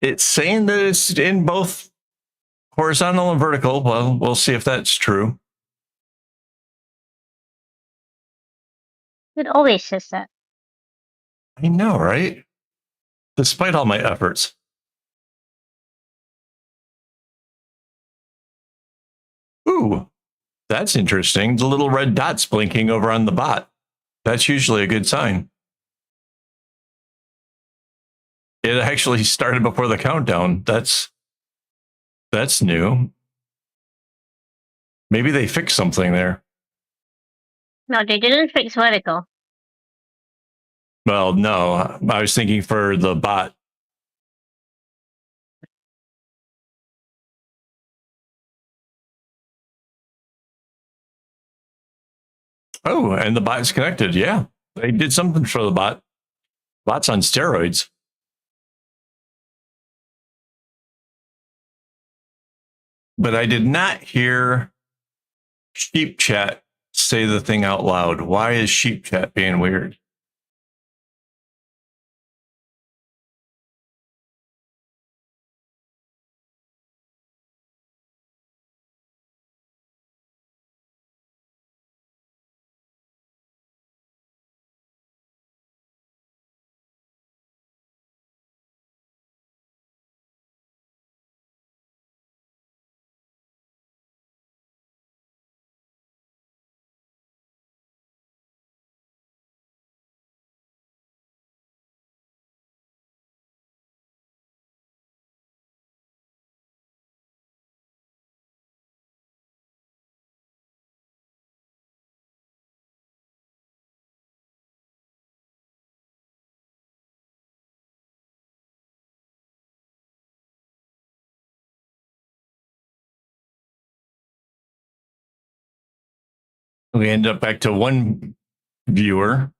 It's saying that it's in both horizontal and vertical. Well, we'll see if that's true. It always says that. I know, right? Despite all my efforts. Ooh, that's interesting. The little red dots blinking over on the bot. That's usually a good sign. It actually started before the countdown. That's new. Maybe they fixed something there. No, they didn't fix vertical. Well, no, I was thinking for the bot. Oh, and the bot is connected. Yeah, they did something for the bot. Bot's on steroids. But I did not hear Sheep Chat say the thing out loud. Why is Sheep Chat being weird? We end up back to one viewer.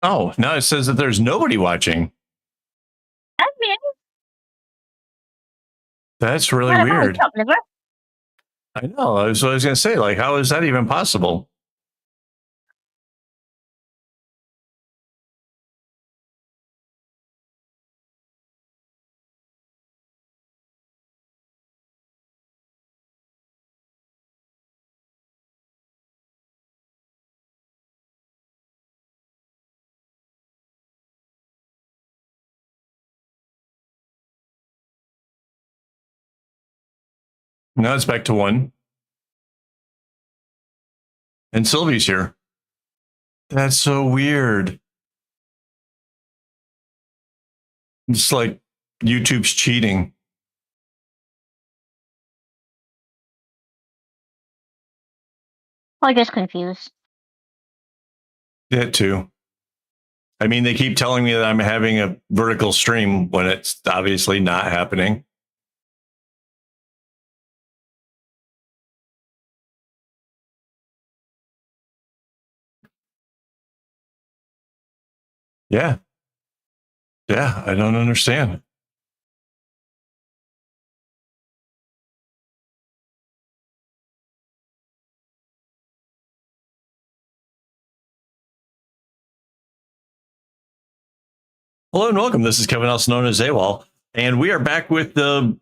Oh, now it says that there's nobody watching. That's weird. That's really What about weird. chopped liver? I know. I was going to say, like, how is that even possible? Now it's back to one. And Sylvie's here. That's so weird. It's like YouTube's cheating. Or just confused. That too. I mean, they keep telling me that I'm having a vertical stream when it's obviously not happening. Yeah. Yeah. I don't understand. Hello and welcome. This is Kevin, also known as AWOL, and we are back with the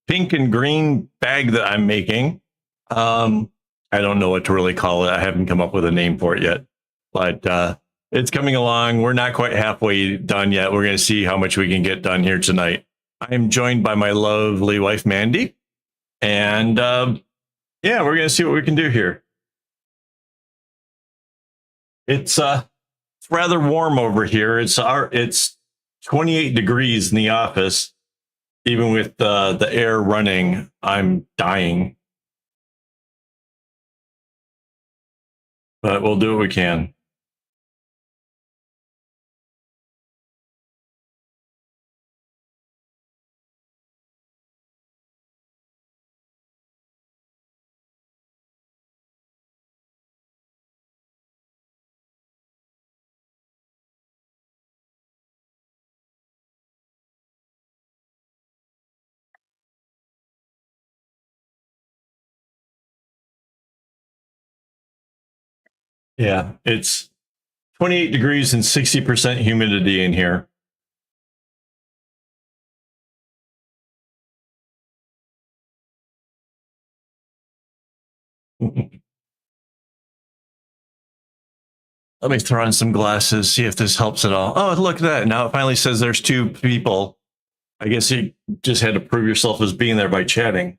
pink and green bag that I'm making. I don't know what to really call it. I haven't come up with a name for it yet, but it's coming along. We're not quite halfway done yet. We're going to see how much we can get done here tonight. I'm joined by my lovely wife, Mandy, and yeah, we're going to see what we can do here. It's rather warm over here. It's 28 degrees in the office. Even with the air running, I'm dying. But we'll do what we can. Yeah, it's 28 degrees and 60% humidity in here. Let me throw on some glasses, see if this helps at all. Oh, look at that. Now it finally says there's two people. I guess you just had to prove yourself as being there by chatting.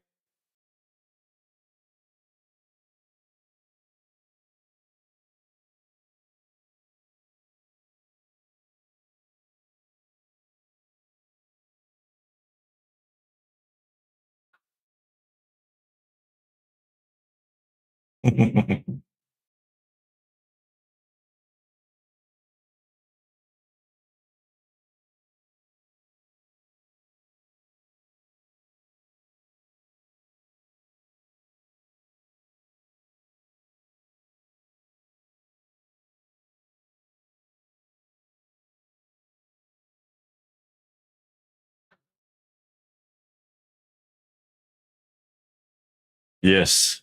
Yes.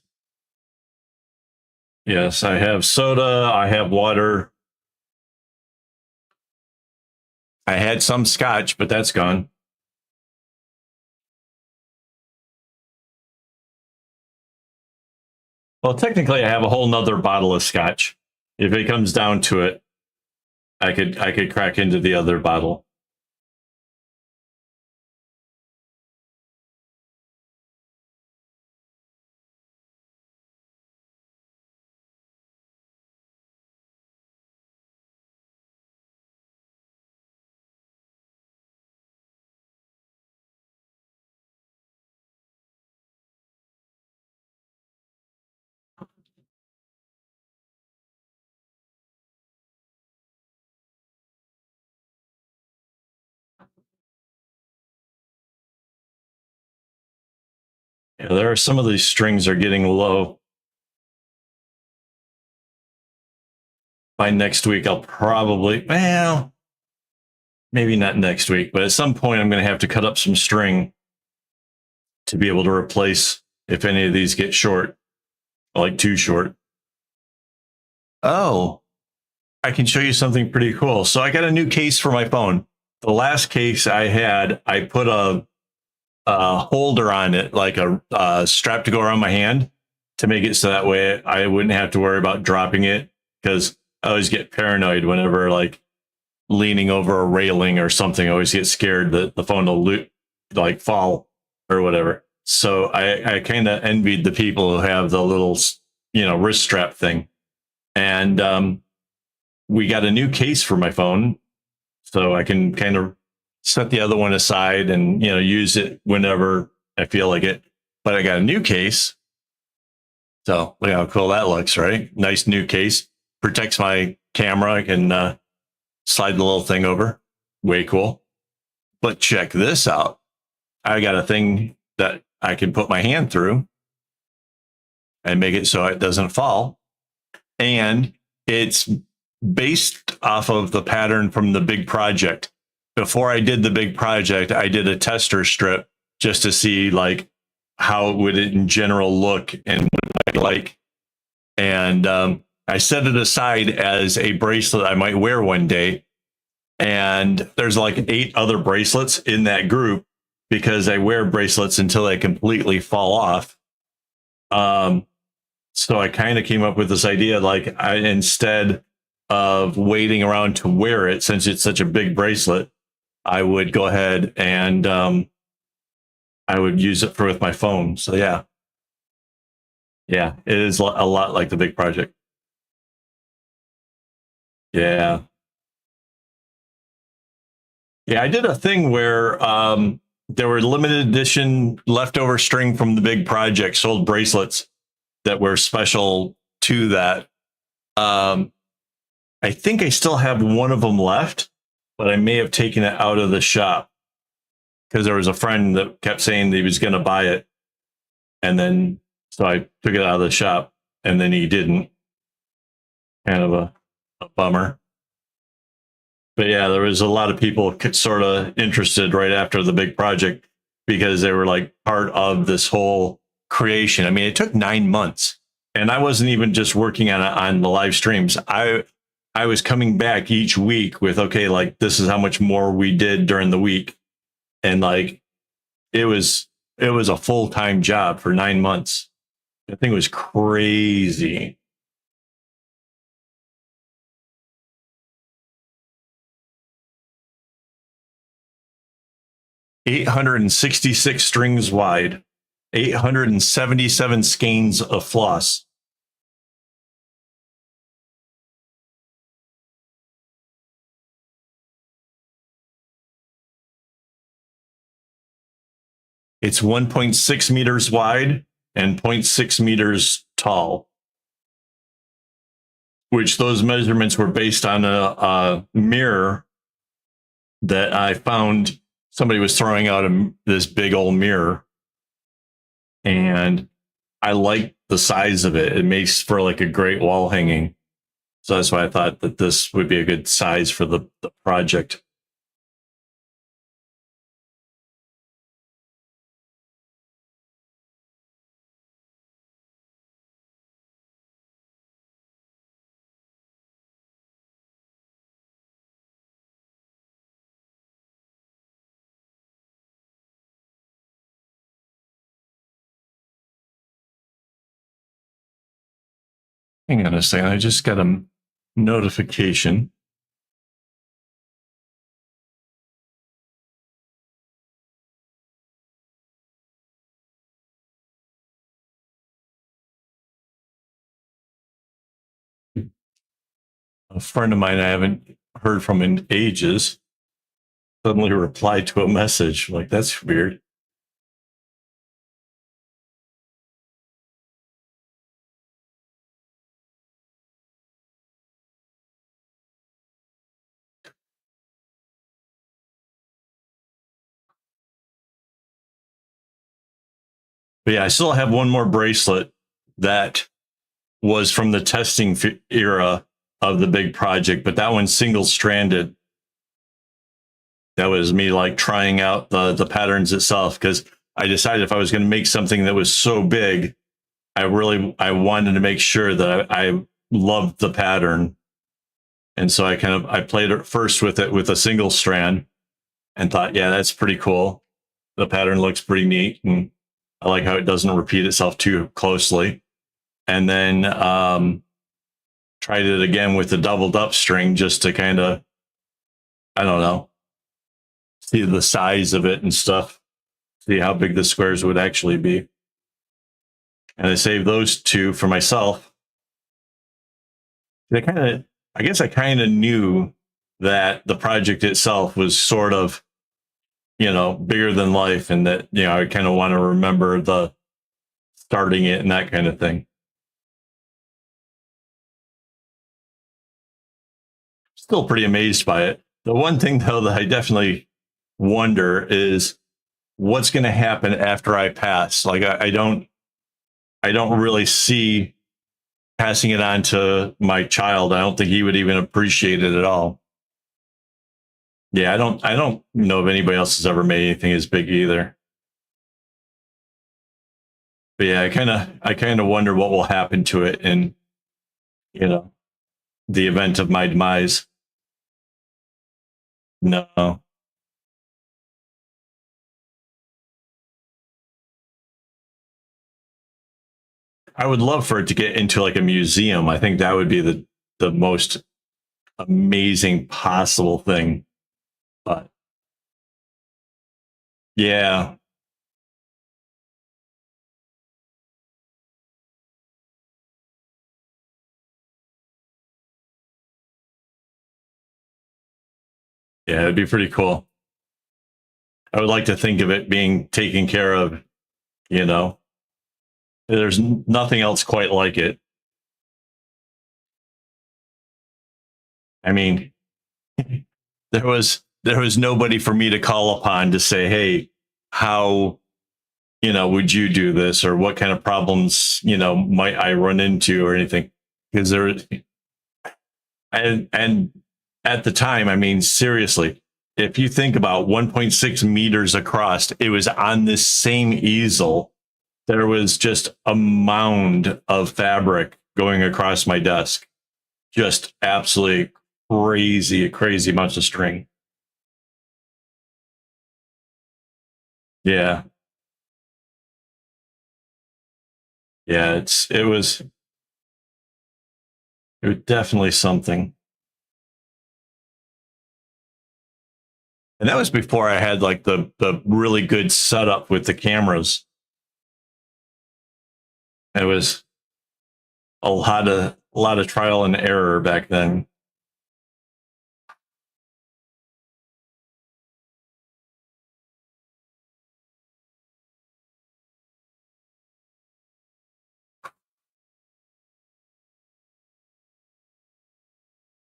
Yes, I have soda, I have water. I had some scotch, but that's gone. Well, technically, I have a whole nother bottle of scotch. If it comes down to it, I could crack into the other bottle. Yeah, there are some of these strings are getting low. By next week, I'll probably, well, maybe not next week, but at some point, I'm going to have to cut up some string to be able to replace if any of these get short, like too short. Oh, I can show you something pretty cool. So I got a new case for my phone. The last case I had, I put a holder on it, like a strap to go around my hand to make it so that way I wouldn't have to worry about dropping it, because I always get paranoid whenever like leaning over a railing or something. I always get scared that the phone will like fall or whatever. So I kind of envied the people who have the little, wrist strap thing. And we got a new case for my phone, so I can kind of set the other one aside and use it whenever I feel like it. But I got a new case, so look how cool that looks, right? Nice new case. protects my camera. I can slide the little thing over. Way cool. But check this out. I got a thing that I can put my hand through and make it so it doesn't fall. And it's based off of the pattern from the big project. Before I did the big project, I did a tester strip just to see like how it would in general look and what I like. And I set it aside as a bracelet I might wear one day. And there's like 8 other bracelets in that group because I wear bracelets until they completely fall off. So I kind of came up with this idea, like instead of waiting around to wear it, since it's such a big bracelet, I would go ahead and I would use it for with my phone. So yeah, it is a lot like the big project. Yeah. Yeah, I did a thing where there were limited edition leftover string from the big project, sold bracelets that were special to that. I think I still have one of them left, but I may have taken it out of the shop because there was a friend that kept saying that he was going to buy it. And then, so I took it out of the shop and then he didn't. Kind of a bummer. But yeah, there was a lot of people sort of interested right after the big project because they were like part of this whole creation. I mean, it took 9 months, and I wasn't even just working on the live streams. I was coming back each week with, okay, like this is how much more we did during the week, and like it was a full-time job for 9 months. I think it was crazy. $866 strings wide, 877 skeins of floss. It's 1.6 meters wide and 0.6 meters tall, which those measurements were based on a mirror that I found. Somebody was throwing out this big old mirror, and I liked the size of it. It makes for like a great wall hanging. So that's why I thought that this would be a good size for the project. Hang on a second. I just got a notification. A friend of mine I haven't heard from in ages suddenly replied to a message. Like, that's weird. But yeah, I still have one more bracelet that was from the testing era of the big project, but that one's single stranded. That was me like trying out the patterns itself, because I decided if I was going to make something that was so big, I wanted to make sure that I loved the pattern. And so I played it first with a single strand and thought, yeah, that's pretty cool. The pattern looks pretty neat, and I like how it doesn't repeat itself too closely. And then tried it again with the doubled up string just to kind of, I don't know, see the size of it and stuff, see how big the squares would actually be. And I saved those 2 for myself. I guess I kind of knew that the project itself was sort of, bigger than life, and that, I kind of want to remember the starting it and that kind of thing. still pretty amazed by it. The one thing though that I definitely wonder is what's going to happen after I pass. Like I don't really see passing it on to my child. I don't think he would even appreciate it at all. Yeah, I don't know if anybody else has ever made anything as big either. But yeah, I kind of wonder what will happen to it in, you know, the event of my demise. No. I would love for it to get into like a museum. I think that would be the most amazing possible thing. But yeah, yeah, it'd be pretty cool. I would like to think of it being taken care of, you know. There's nothing else quite like it. I mean, there was nobody for me to call upon to say, "Hey, how, you know, would you do this, or what kind of problems, you know, might I run into or anything?" Because there, and at the time, I mean, seriously, if you think about 1.6 meters across, it was on this same easel. There was just a mound of fabric going across my desk. Just absolutely crazy amounts of string. Yeah. Yeah. It was definitely something. And that was before I had like the really good setup with the cameras. It was a lot of trial and error back then.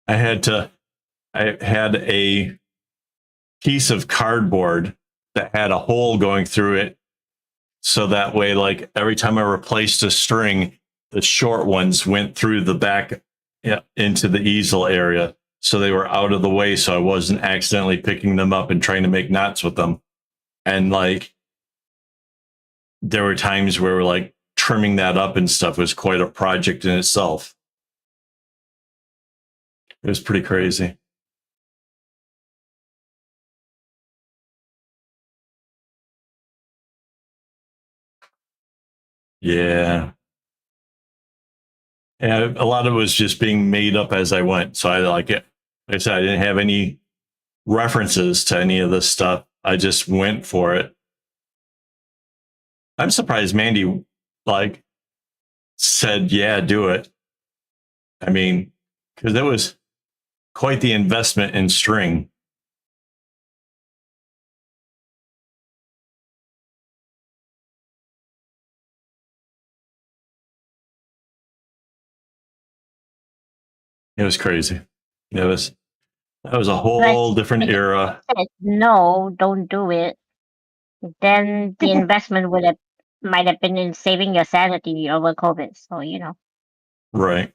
I had to I had a piece of cardboard that had a hole going through it, so that way, like every time I replaced a string, the short ones went through the back, yeah, into the easel area, so they were out of the way, so I wasn't accidentally picking them up and trying to make knots with them. And like there were times where like trimming that up and stuff was quite a project in itself. It was pretty crazy. Yeah. And a lot of it was just being made up as I went. So I like it. Like I said, I didn't have any references to any of this stuff. I just went for it. I'm surprised Mandy like said, "Yeah, do it." I mean, because it was quite the investment in string. It was crazy. It was that was a But whole different if era. you said no, don't do it, then the investment would have might have been in saving your sanity over COVID. So Right.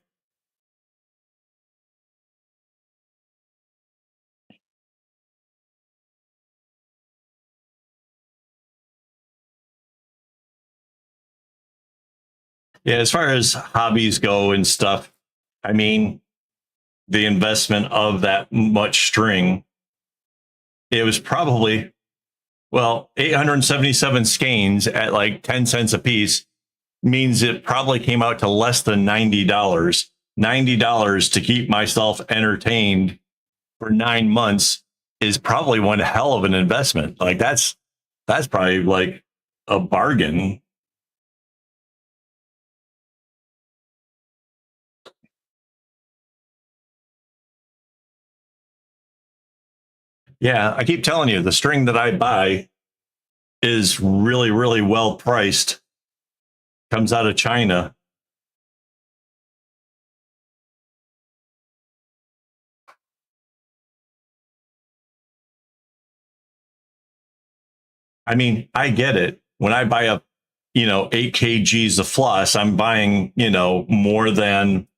Yeah, as far as hobbies go and stuff, I mean, the investment of that much string, it was probably, well, 877 skeins at like 10 cents a piece means it probably came out to less than $90. $90 to keep myself entertained for 9 months is probably one hell of an investment. Like that's probably like a bargain. Yeah, I keep telling you, the string that I buy is really well priced. Comes out of China. I mean, I get it. When I buy 8 kgs of floss, I'm buying, more than,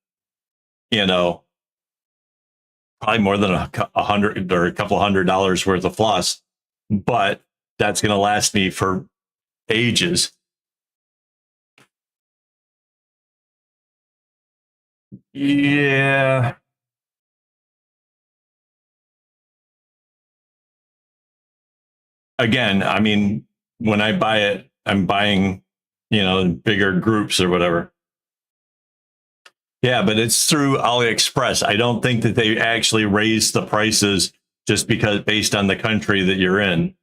you know, probably more than a hundred or a couple $100 worth of floss, but that's going to last me for ages. Yeah. Again, I mean, when I buy it, I'm buying, bigger groups or whatever. Yeah, but it's through AliExpress. I don't think that they actually raise the prices just because based on the country that you're in.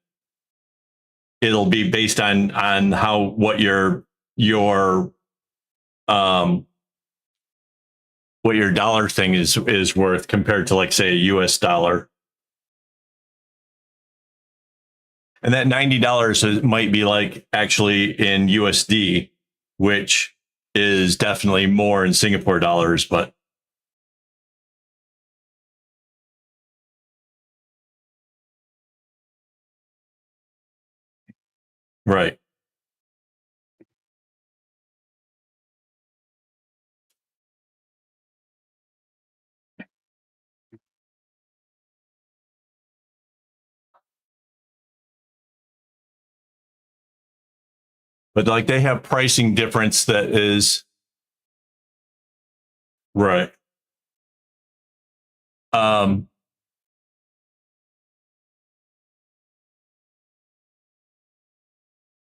It'll be based on how um what your dollar thing is worth compared to, like, say, a US dollar. And that $90 might be like actually in USD, which is definitely more in Singapore dollars, but right. But like they have pricing difference that is right. Um,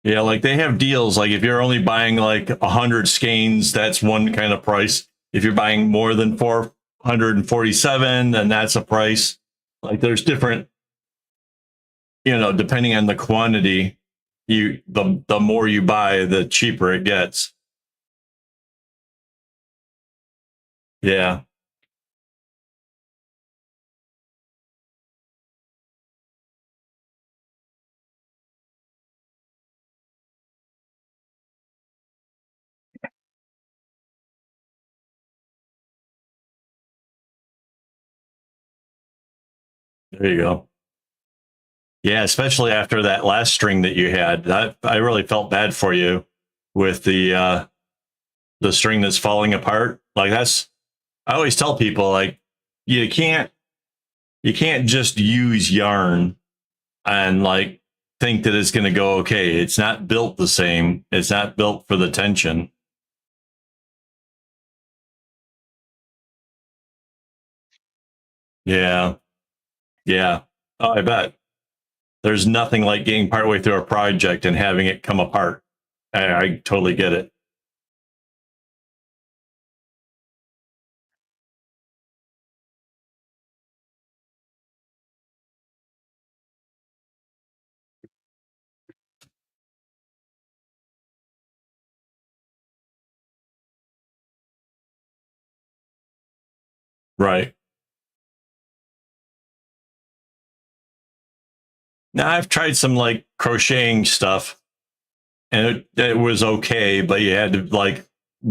yeah, like they have deals. Like if you're only buying like 100 skeins, that's one kind of price. If you're buying more than 447, then that's a price. Like there's different, depending on the quantity, the more you buy, the cheaper it gets. Yeah, there you go. Yeah, especially after that last string that you had, I really felt bad for you with the string that's falling apart. Like that's, I always tell people, like, you can't you can't just use yarn and like think that it's going to go okay. It's not built the same. It's not built for the tension. Yeah, yeah. Oh, I bet. There's nothing like getting partway through a project and having it come apart. I totally get it. Right. Now I've tried some like crocheting stuff, and it was okay, but you had to like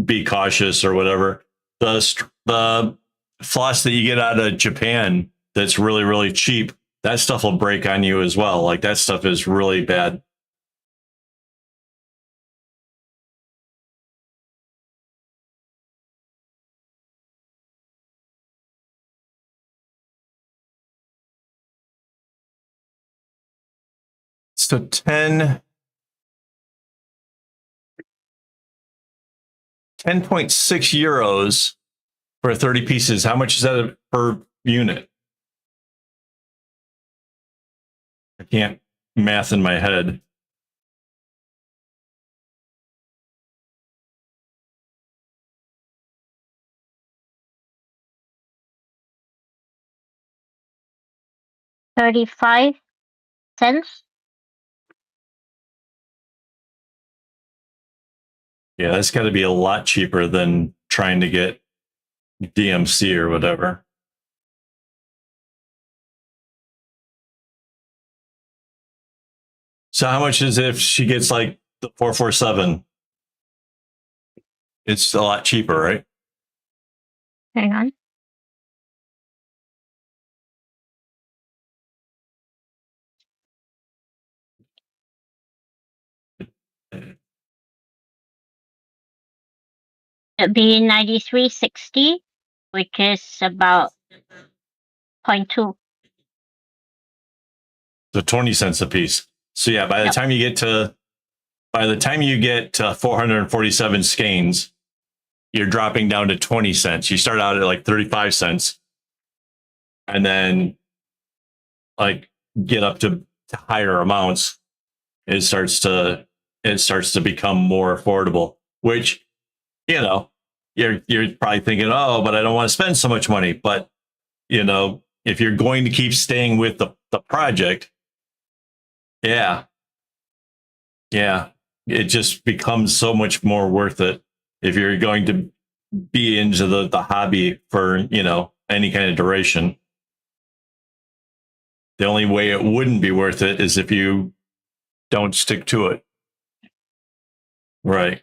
be cautious or whatever. The floss that you get out of Japan that's really really cheap, that stuff will break on you as well. Like that stuff is really bad. So 10.6 euros for 30 pieces. How much is that per unit? I can't math in my head. 35 cents. Yeah, that's got to be a lot cheaper than trying to get DMC or whatever. So how much is if she gets like the 447? It's a lot cheaper, right? Hang on. It'd be 93.60, which is about 0.2. So 20 cents a piece. So yeah, by the Yep. time you get to 447 skeins, you're dropping down to 20 cents. You start out at like 35 cents and then like get up to higher amounts. It starts to become more affordable, which, you know, you're probably thinking, oh, but I don't want to spend so much money. But, you know, if you're going to keep staying with the project, yeah, yeah, it just becomes so much more worth it if you're going to be into the hobby for, you know, any kind of duration. The only way it wouldn't be worth it is if you don't stick to it. Right.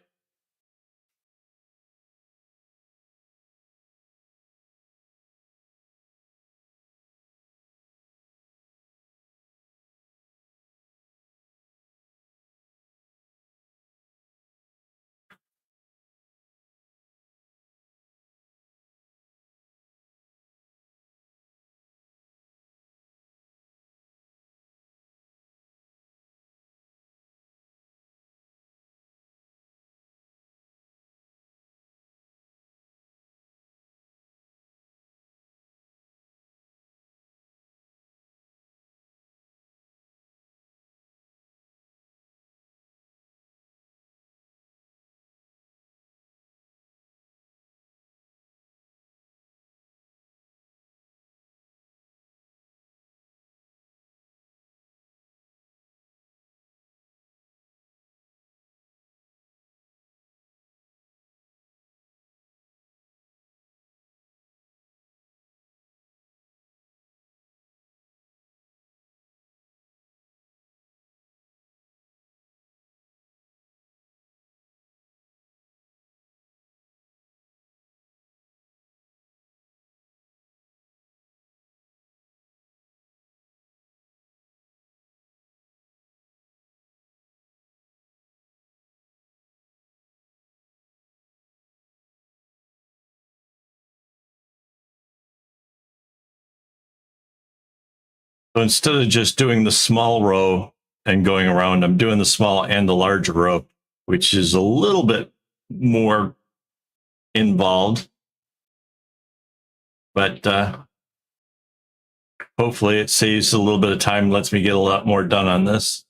So instead of just doing the small row and going around, I'm doing the small and the larger row, which is a little bit more involved. But hopefully it saves a little bit of time, lets me get a lot more done on this.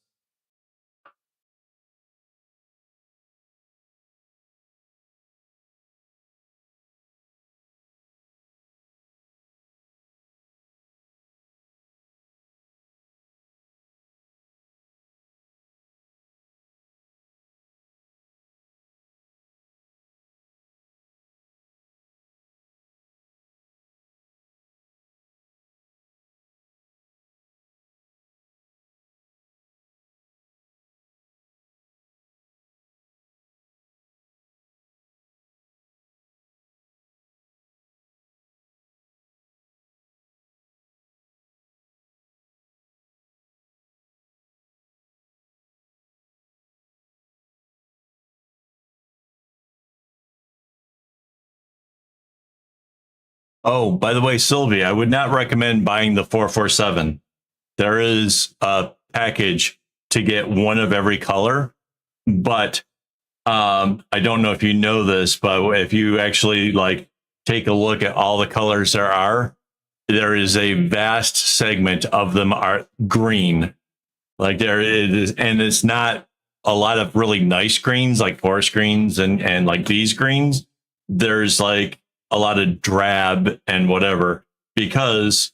Oh, by the way, Sylvie, I would not recommend buying the 447. There is a package to get one of every color, but I don't know if you know this, but if you actually like take a look at all the colors there is a vast segment of them are green. Like there it is, and it's not a lot of really nice greens like forest greens and like these greens. There's like a lot of drab and whatever because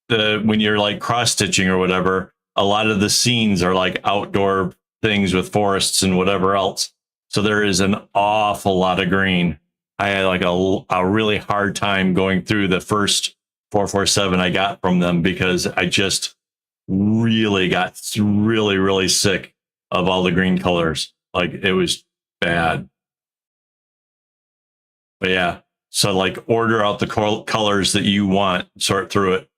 when you're like cross stitching or whatever, a lot of the scenes are like outdoor things with forests and whatever else. So there is an awful lot of green. I had like a really hard time going through the first 447 I got from them because I just really got really sick of all the green colors. Like it was bad. But yeah, so like order out the colors that you want, sort through it.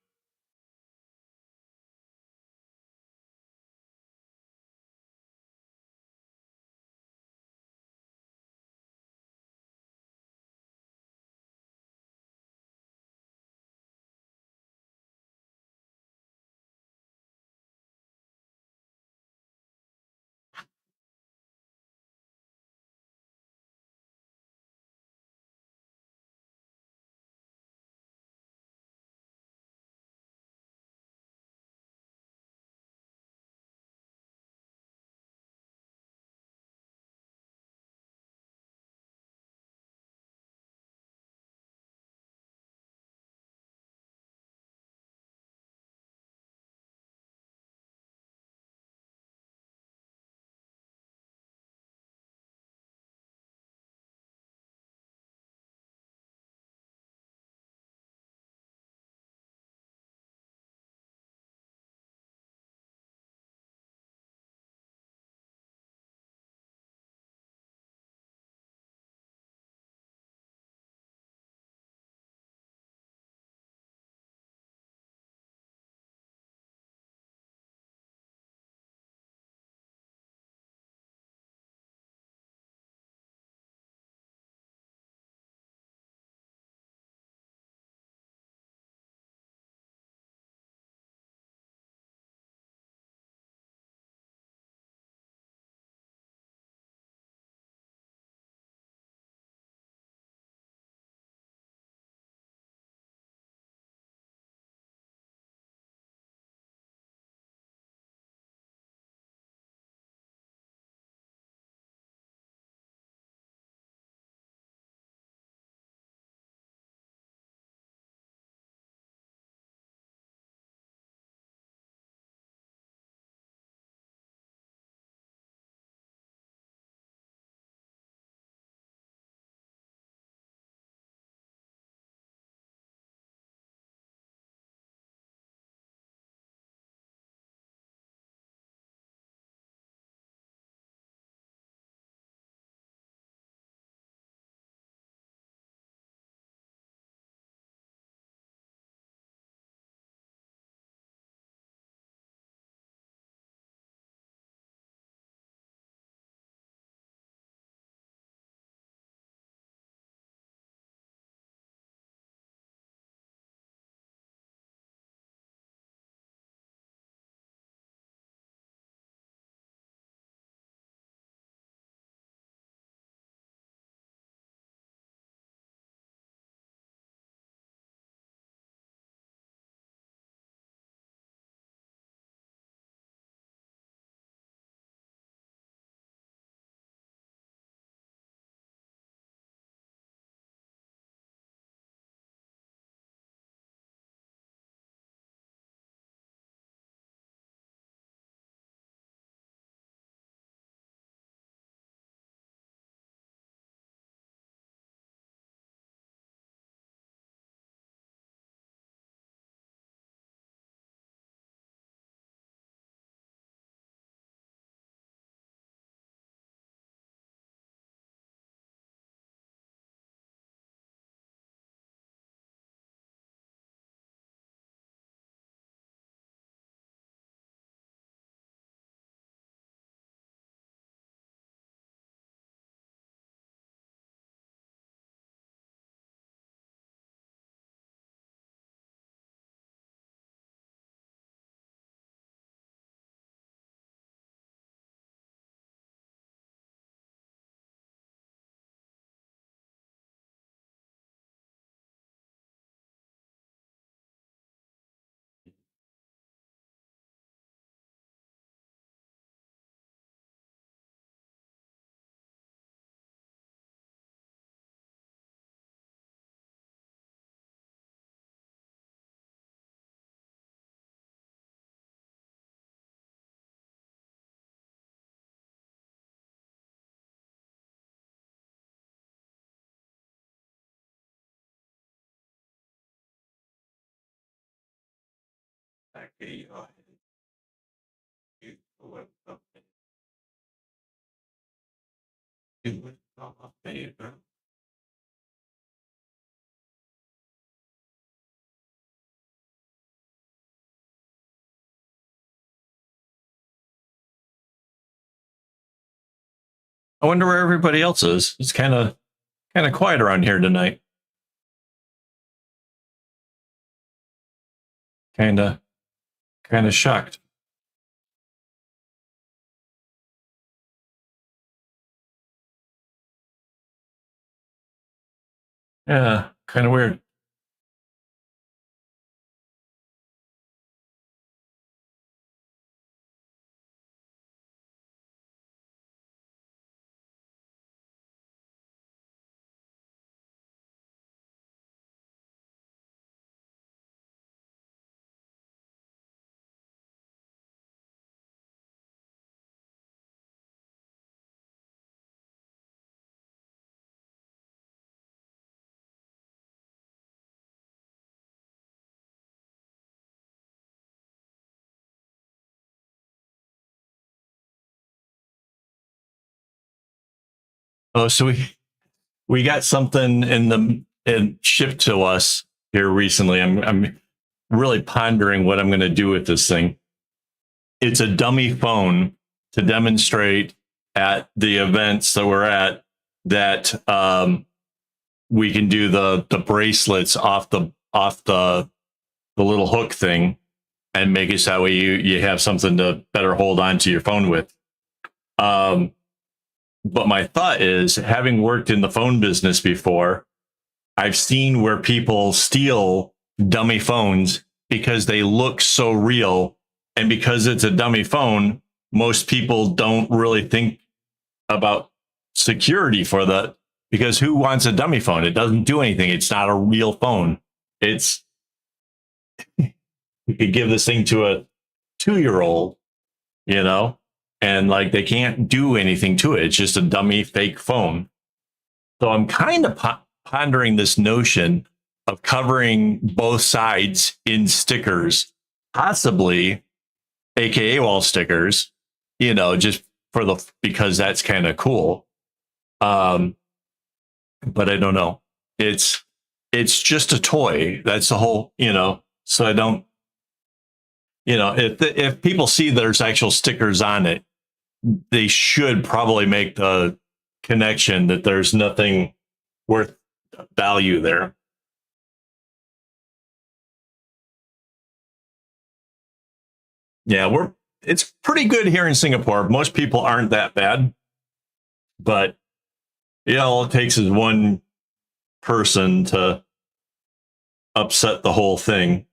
I wonder where everybody else is. It's kind of quiet around here tonight. Kind of shocked. Yeah, kind of weird. Oh, so we got something in shipped to us here recently. I'm really pondering what I'm going to do with this thing. It's a dummy phone to demonstrate at the events that we're at that we can do the bracelets off the little hook thing and make it so that way you have something to better hold on to your phone with. But my thought is, having worked in the phone business before, I've seen where people steal dummy phones because they look so real. And because it's a dummy phone, most people don't really think about security for that, because who wants a dummy phone? It doesn't do anything. It's not a real phone. It's, you could give this thing to a 2-year-old, you know, and like they can't do anything to it. It's just a dummy fake phone. So I'm kind of pondering this notion of covering both sides in stickers, possibly AKAAWOL stickers, you know, just because that's kind of cool. But I don't know. It's just a toy. That's the whole, you know. So I don't, you know, if people see there's actual stickers on it, they should probably make the connection that there's nothing worth value there. Yeah, it's pretty good here in Singapore. Most people aren't that bad, but yeah, all it takes is one person to upset the whole thing.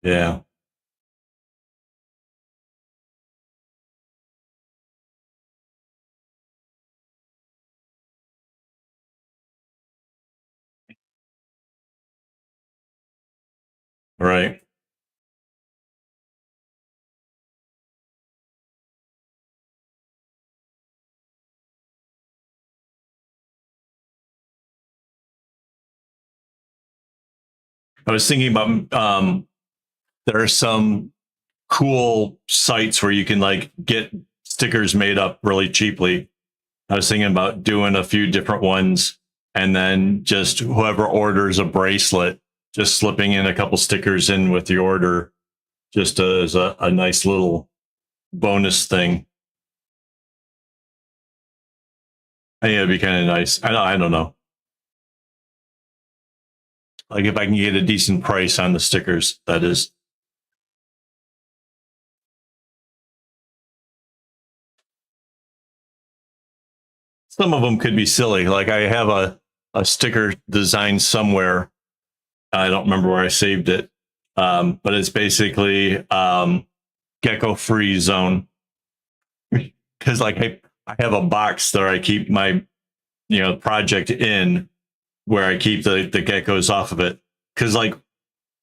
Yeah. Right. I was thinking about there are some cool sites where you can like get stickers made up really cheaply. I was thinking about doing a few different ones, and then just whoever orders a bracelet, just slipping in a couple stickers in with the order, just as a nice little bonus thing. I think it'd be kind of nice. I don't know. Like if I can get a decent price on the stickers, that is. Some of them could be silly. Like I have a sticker designed somewhere. I don't remember where I saved it. But it's basically gecko free zone. Because like I have a box that I keep my, you know, project in, where I keep the geckos off of it. Because like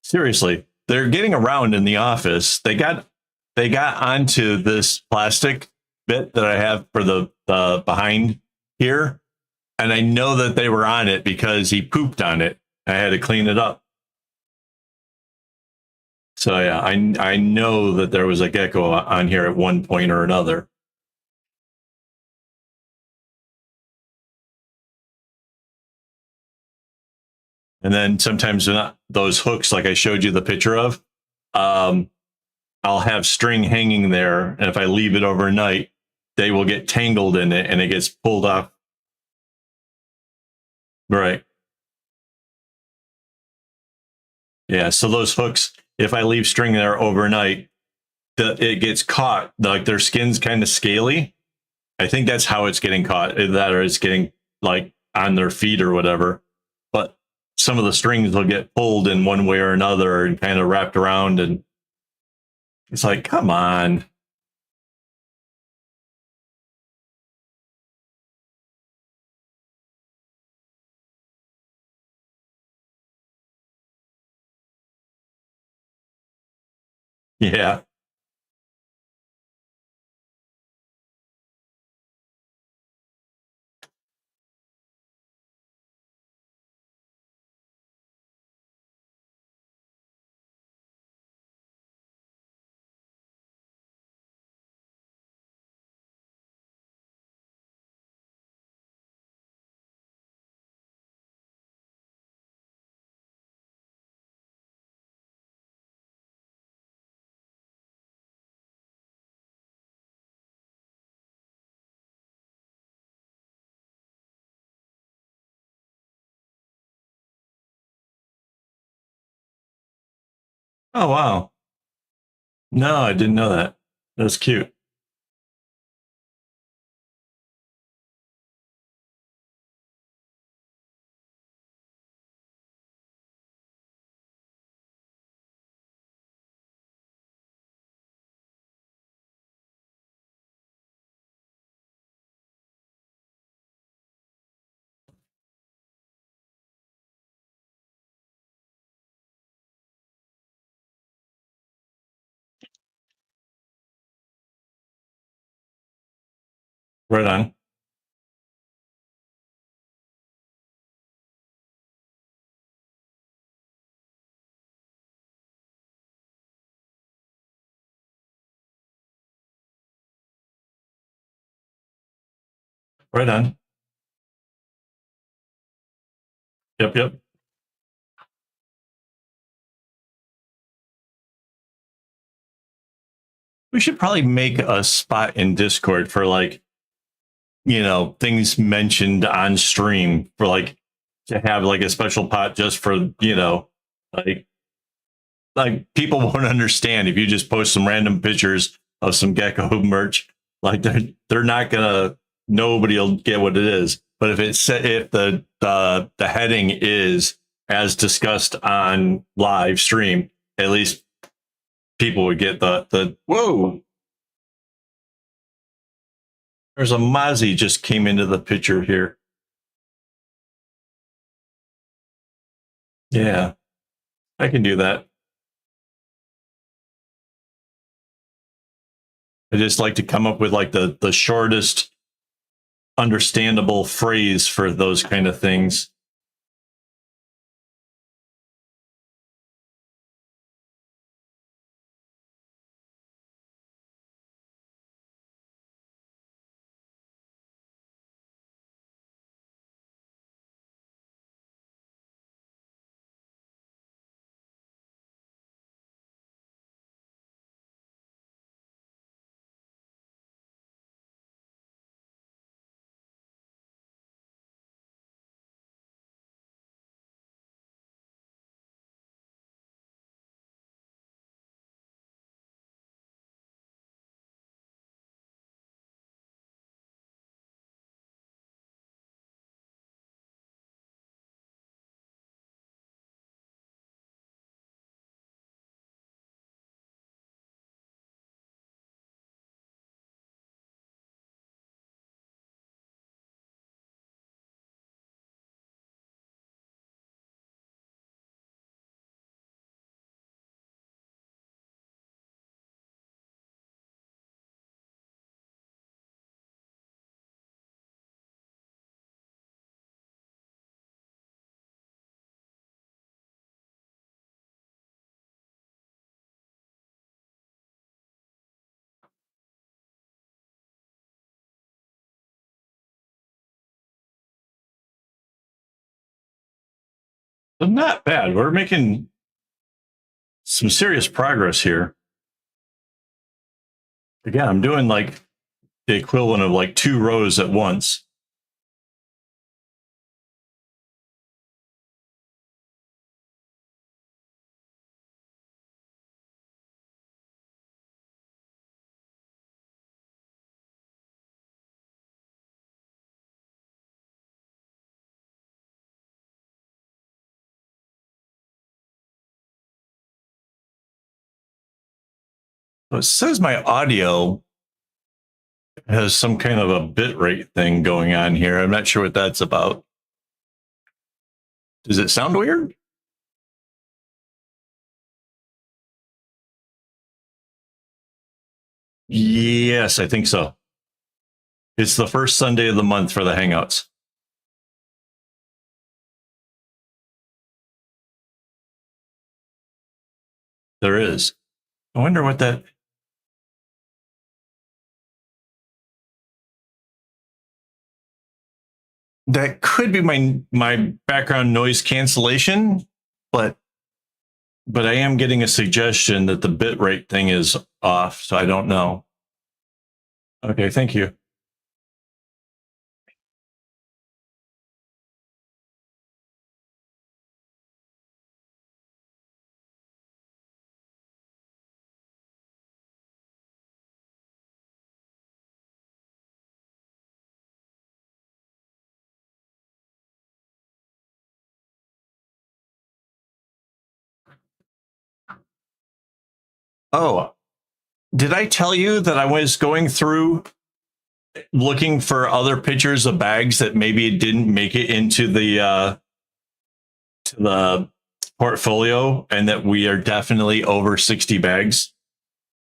seriously, they're getting around in the office. They got onto this plastic bit that I have for the behind here, and I know that they were on it because he pooped on it. I had to clean it up. So yeah, I know that there was a gecko on here at one point or another. And then sometimes those hooks, like I showed you the picture of, I'll have string hanging there, and if I leave it overnight, they will get tangled in it, and it gets pulled off. Right. Yeah. So those hooks, if I leave string there overnight, it gets caught. Like their skin's kind of scaly. I think that's how it's getting caught. That or it's getting like on their feet or whatever. But some of the strings will get pulled in one way or another and kind of wrapped around, and it's like, come on. Yeah. Oh wow. No, I didn't know that. That's cute. Right on. Right on. Yep, yep. We should probably make a spot in Discord for like, things mentioned on stream for like to have like a special pot just for, like people won't understand if you just post some random pictures of some gecko merch. Like they're not gonna nobody will get what it is. But if the heading is as discussed on live stream, at least people would get the whoa. There's a Mozzie just came into the picture here. Yeah, I can do that. I just like to come up with like the shortest understandable phrase for those kind of things. Not bad. We're making some serious progress here. Again, I'm doing like the equivalent of like 2 rows at once. So it says my audio has some kind of a bit rate thing going on here. I'm not sure what that's about. Does it sound weird? Yes, I think so. It's the first Sunday of the month for the Hangouts. There is. I wonder what that could be my background noise cancellation, but I am getting a suggestion that the bit rate thing is off, so I don't know. Okay, thank you. Oh, did I tell you that I was going through looking for other pictures of bags that maybe didn't make it into the portfolio, and that we are definitely over 60 bags?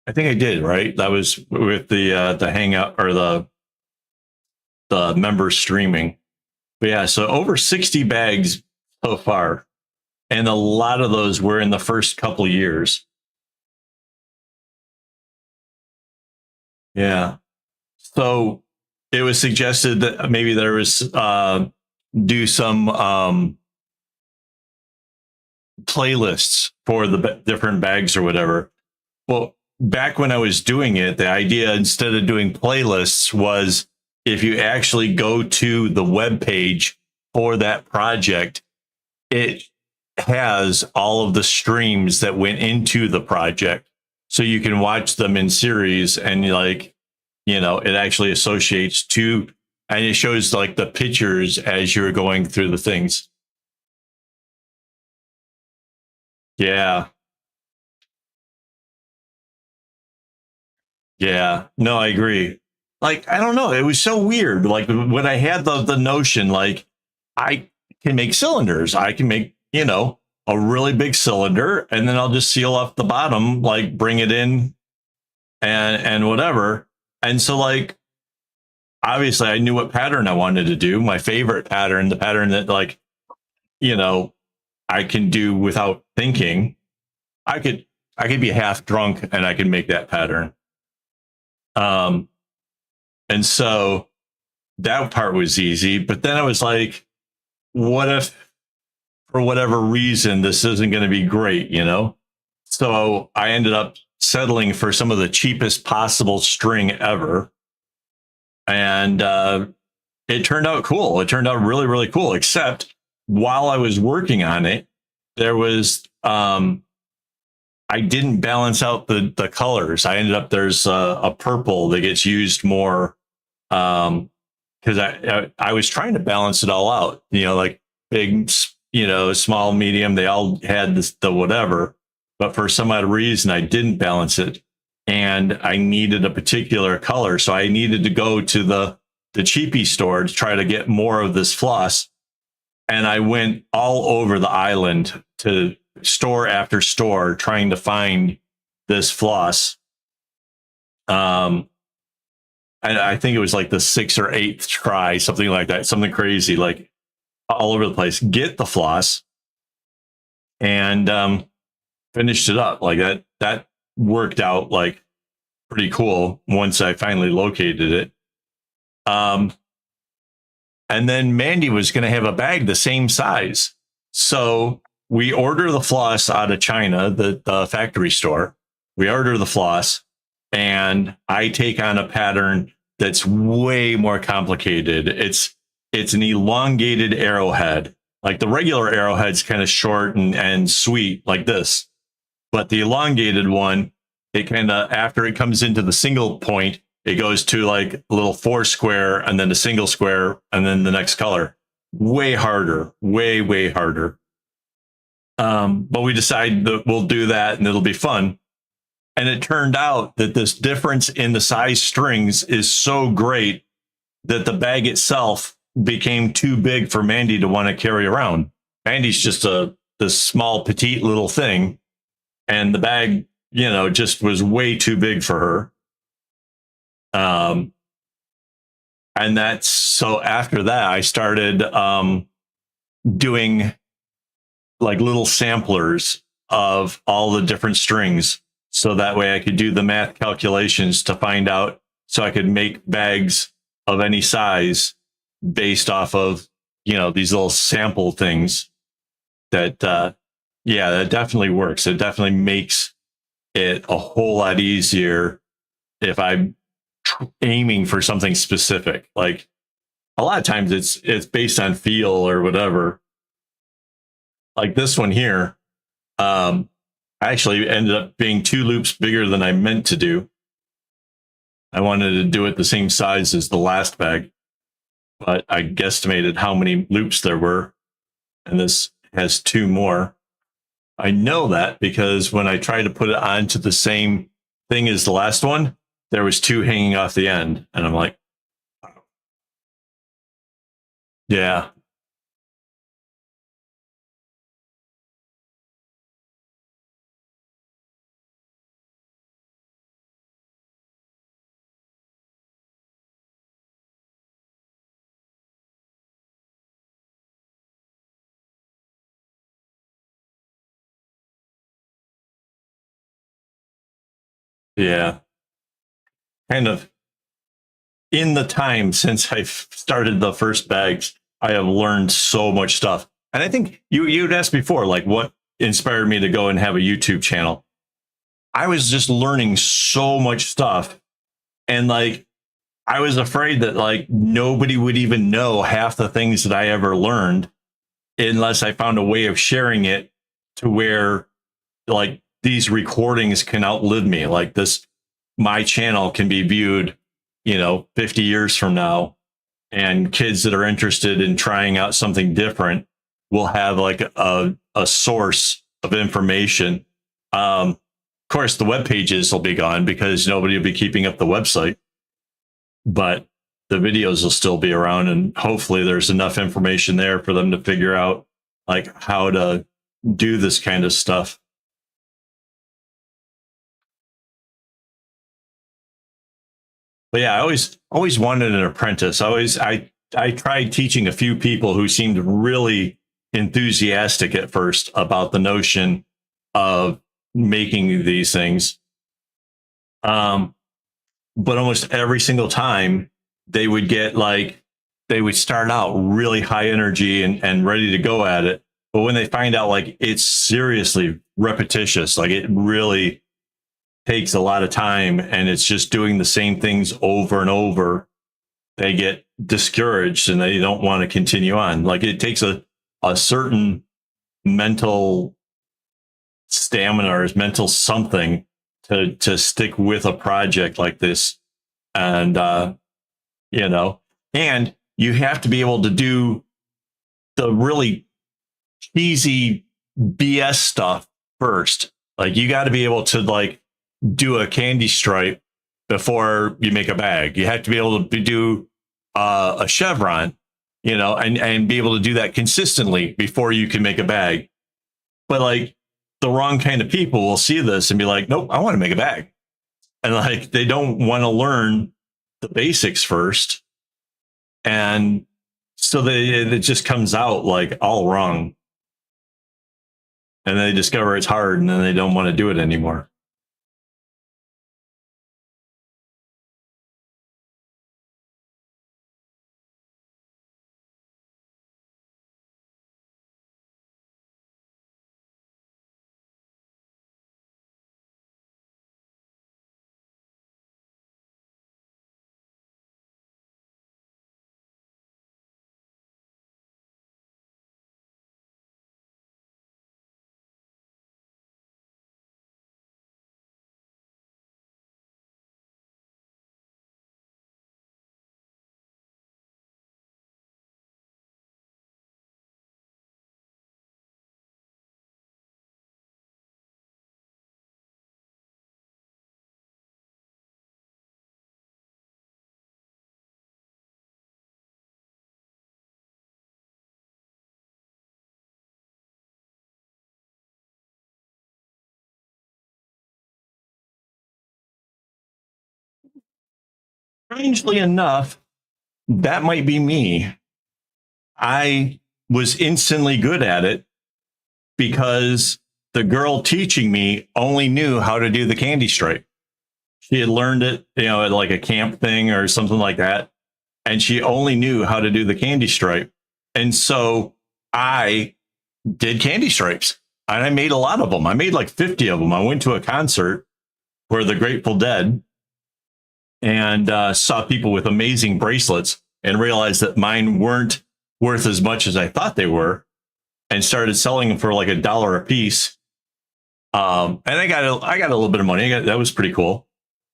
I think I did, right? That was with the hangout or the member streaming. But yeah, so over 60 bags so far. And a lot of those were in the first couple of years. Yeah. So it was suggested that maybe there was do some playlists for the different bags or whatever. Well, back when I was doing it, the idea instead of doing playlists was if you actually go to the web page for that project, it has all of the streams that went into the project. So you can watch them in series, and like, it actually associates to, and it shows like the pictures as you're going through the things. Yeah. Yeah. No, I agree. Like, I don't know. It was so weird. Like when I had the notion, like I can make cylinders, I can make, a really big cylinder, and then I'll just seal off the bottom, like bring it in and whatever. And so like, obviously I knew what pattern I wanted to do. My favorite pattern, the pattern that like, you know, I can do without thinking. I could be half drunk and I can make that pattern. Um, and so that part was easy. But then I was like, what if for whatever reason this isn't going to be great, So I ended up settling for some of the cheapest possible string ever. And it turned out cool. It turned out really, really cool. Except while I was working on it, there was I didn't balance out the colors. I ended up there's a purple that gets used more because I was trying to balance it all out. Like big, small, medium. They all had the whatever, but for some odd reason I didn't balance it, and I needed a particular color, so I needed to go to the cheapie store to try to get more of this floss. And I went all over the island to store after store trying to find this floss. And I think it was like the 6th or 8th try, something like that, something crazy, like all over the place. Get the floss and finished it up like that. That worked out like pretty cool once I finally located it. And then Mandy was going to have a bag the same size. So we order the floss out of China, the factory store. We order the floss, and I take on a pattern that's way more complicated. It's an elongated arrowhead. Like the regular arrowhead's kind of short and sweet like this. But the elongated one, it kind of, after it comes into the single point, it goes to like a little 4 square and then a single square and then the next color. Way harder, way harder. But we decide that we'll do that and it'll be fun. And it turned out that this difference in the size strings is so great that the bag itself became too big for Mandy to want to carry around. Mandy's just this small, petite little thing. And the bag, just was way too big for her. And that's so after that, I started doing like little samplers of all the different strings. So that way I could do the math calculations to find out so I could make bags of any size based off of, these little sample things that, that definitely works. It definitely makes it a whole lot easier if I'm aiming for something specific. Like a lot of times it's based on feel or whatever. Like this one here, I actually ended up being 2 loops bigger than I meant to do. I wanted to do it the same size as the last bag, but I guesstimated how many loops there were, and this has 2 more. I know that because when I tried to put it onto the same thing as the last one, there was 2 hanging off the end, and I'm like, yeah. Yeah, kind of in the time since I started the first bags, I have learned so much stuff. And I think you'd asked before, like what inspired me to go and have a YouTube channel. I was just learning so much stuff, and like I was afraid that like nobody would even know half the things that I ever learned unless I found a way of sharing it to where like these recordings can outlive me. Like this, my channel can be viewed, 50 years from now, and kids that are interested in trying out something different will have like a source of information. Of course, the web pages will be gone because nobody will be keeping up the website, but the videos will still be around, and hopefully there's enough information there for them to figure out like how to do this kind of stuff. But yeah, I always wanted an apprentice. I tried teaching a few people who seemed really enthusiastic at first about the notion of making these things. But almost every single time they would get like they would start out really high energy and ready to go at it. But when they find out like it's seriously repetitious, like it really takes a lot of time and it's just doing the same things over and over, they get discouraged and they don't want to continue on. Like it takes a certain mental stamina or mental something to stick with a project like this. And you know, and you have to be able to do the really cheesy BS stuff first. Like you got to be able to like do a candy stripe before you make a bag. You have to be able to do a chevron, and be able to do that consistently before you can make a bag. But like the wrong kind of people will see this and be like, nope, I want to make a bag. And like they don't want to learn the basics first. And so it just comes out like all wrong. And they discover it's hard and then they don't want to do it anymore. strangely enough, that might be me. I was instantly good at it because the girl teaching me only knew how to do the candy stripe. She had learned it, at like a camp thing or something like that. And she only knew how to do the candy stripe. And so I did candy stripes and I made a lot of them. I made like 50 of them. I went to a concert for the Grateful Dead and saw people with amazing bracelets and realized that mine weren't worth as much as I thought they were, and started selling them for like $1 a piece. And I got a little bit of money. That was pretty cool.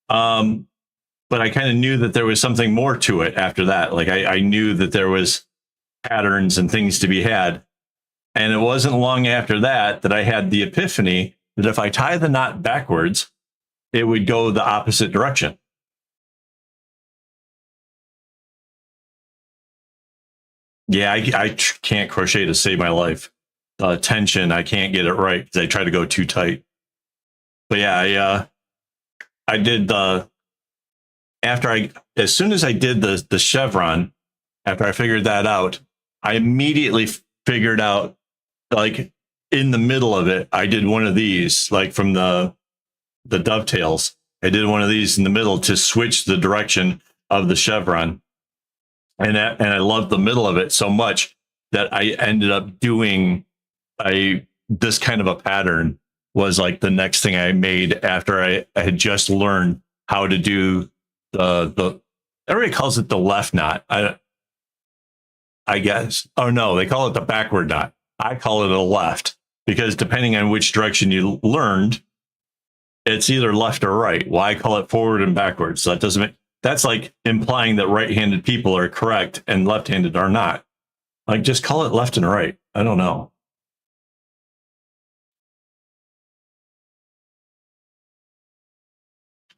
But I kind of knew that there was something more to it after that. Like I knew that there was patterns and things to be had. And it wasn't long after that that I had the epiphany that if I tie the knot backwards, it would go the opposite direction. Yeah, I can't crochet to save my life. Tension, I can't get it right because I try to go too tight. But yeah, I did the as soon as I did the chevron, after I figured that out, I immediately figured out, like in the middle of it, I did one of these, like from the dovetails. I did one of these in the middle to switch the direction of the chevron. And I loved the middle of it so much that I ended up doing this kind of a pattern was like the next thing I made after I had just learned how to do the everybody calls it the left knot. I guess. Oh no, they call it the backward knot. I call it a left because depending on which direction you learned, it's either left or right. Well, I call it forward and backwards. So that doesn't make, that's like implying that right-handed people are correct and left-handed are not. Like just call it left and right. I don't know.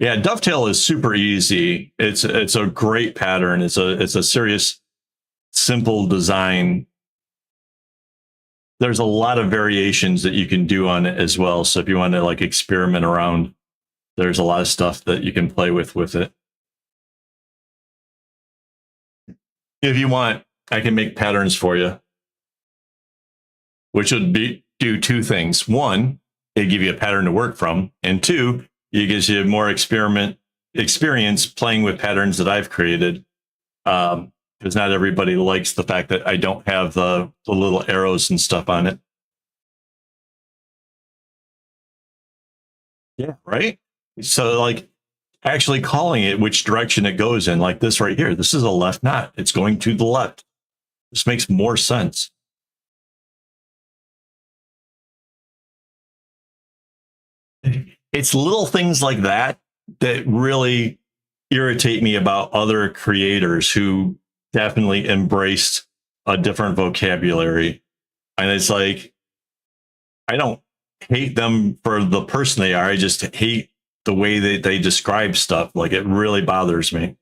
Yeah, dovetail is super easy. It's a great pattern. It's a serious, simple design. There's a lot of variations that you can do on it as well. So if you want to like experiment around, there's a lot of stuff that you can play with it. If you want, I can make patterns for you, which would do two things. One, it give you a pattern to work from, and two, it gives you more experience playing with patterns that I've created. Because not everybody likes the fact that I don't have the little arrows and stuff on it. Yeah, right. So like actually calling it which direction it goes in, like this right here. This is a left knot. It's going to the left. This makes more sense. It's little things like that that really irritate me about other creators who definitely embraced a different vocabulary. And it's like, I don't hate them for the person they are. I just hate the way that they describe stuff. Like it really bothers me.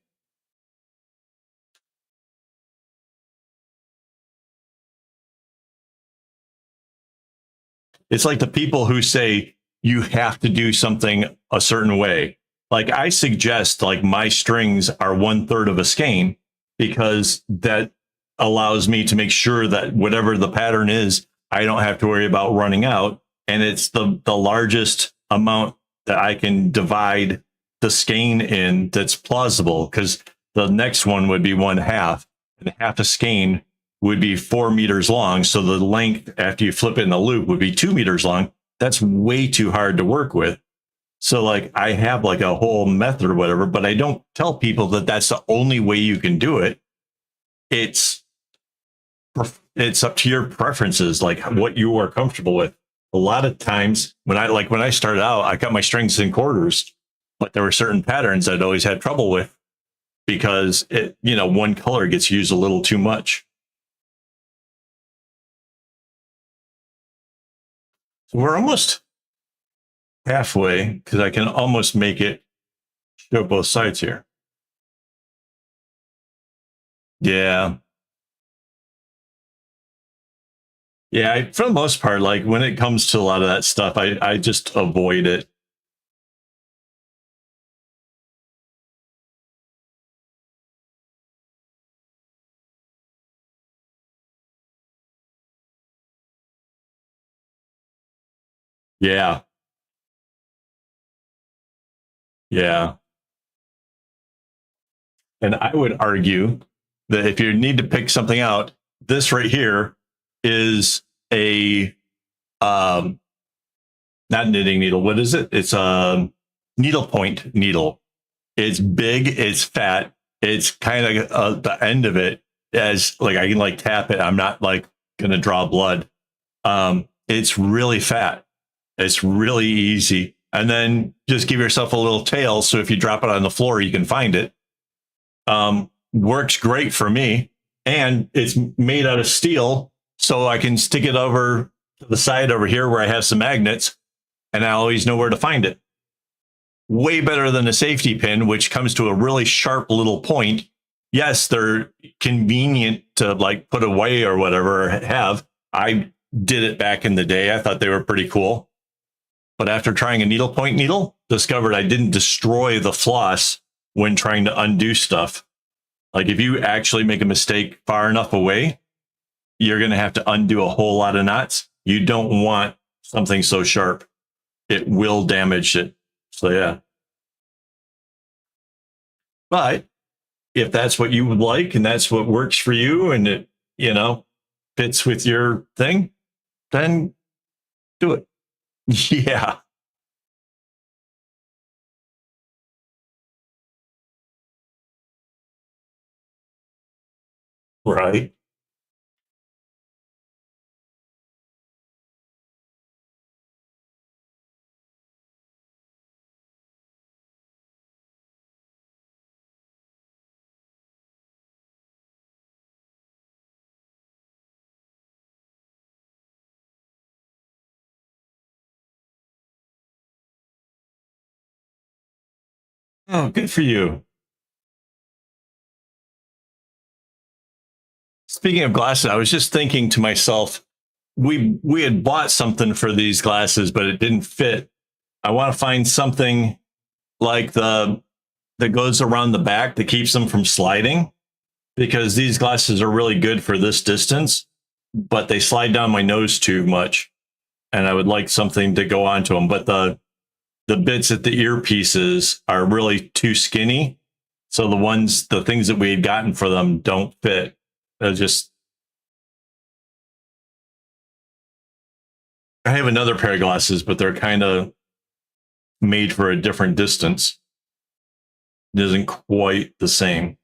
It's like the people who say you have to do something a certain way. Like I suggest like my strings are 1/3 of a skein because that allows me to make sure that whatever the pattern is, I don't have to worry about running out. And it's the largest amount that I can divide the skein in that's plausible, because the next one would be 1/2, and half a skein would be 4 meters long. So the length after you flip it in the loop would be 2 meters long. That's way too hard to work with. So like I have like a whole method or whatever, but I don't tell people that that's the only way you can do it. It's up to your preferences, like what you are comfortable with. A lot of times when I started out, I cut my strings in quarters, but there were certain patterns I'd always had trouble with because one color gets used a little too much. So we're almost halfway because I can almost make it show both sides here. Yeah. Yeah, for the most part, like when it comes to a lot of that stuff, I just avoid it. Yeah. Yeah. And I would argue that if you need to pick something out, this right here is a not knitting needle. What is it? It's a needlepoint needle. It's big, it's fat, it's kind of the end of it as like I can like tap it. I'm not like gonna draw blood. It's really fat. It's really easy. And then just give yourself a little tail. So if you drop it on the floor, you can find it. Works great for me. And it's made out of steel. So I can stick it over to the side over here where I have some magnets and I always know where to find it. Way better than a safety pin, which comes to a really sharp little point. Yes, they're convenient to like put away or whatever or have. I did it back in the day. I thought they were pretty cool. But after trying a needlepoint needle, discovered I didn't destroy the floss when trying to undo stuff. Like if you actually make a mistake far enough away, you're going to have to undo a whole lot of knots. You don't want something so sharp. It will damage it. So yeah. But if that's what you would like and that's what works for you and it, you know, fits with your thing, then do it. Yeah. Right. Oh, good for you. Speaking of glasses, I was just thinking to myself, we had bought something for these glasses, but it didn't fit. I want to find something like the that goes around the back that keeps them from sliding because these glasses are really good for this distance, but they slide down my nose too much. And I would like something to go onto them. But the bits at the earpieces are really too skinny. So the things that we had gotten for them don't fit. They're just, I have another pair of glasses, but they're kind of made for a different distance. It isn't quite the same.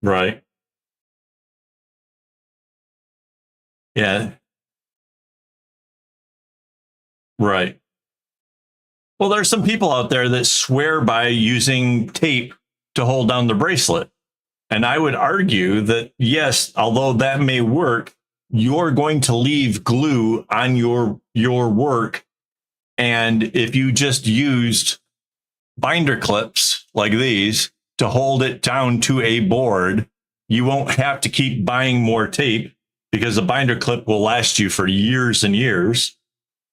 Right. Yeah. Right. Well, there's some people out there that swear by using tape to hold down the bracelet. And I would argue that, yes, although that may work, you're going to leave glue on your work. And if you just used binder clips like these to hold it down to a board, you won't have to keep buying more tape because the binder clip will last you for years and years.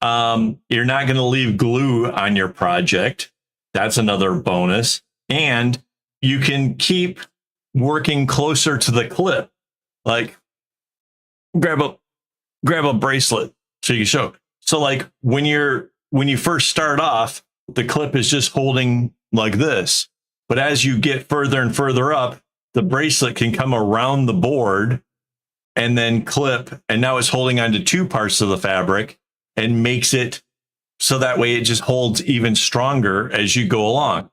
You're not going to leave glue on your project. That's another bonus. And you can keep working closer to the clip. Like grab a grab a bracelet so you can show. So like when you first start off, the clip is just holding like this. But as you get further and further up, the bracelet can come around the board and then clip. And now it's holding onto two parts of the fabric and makes it so that way it just holds even stronger as you go along.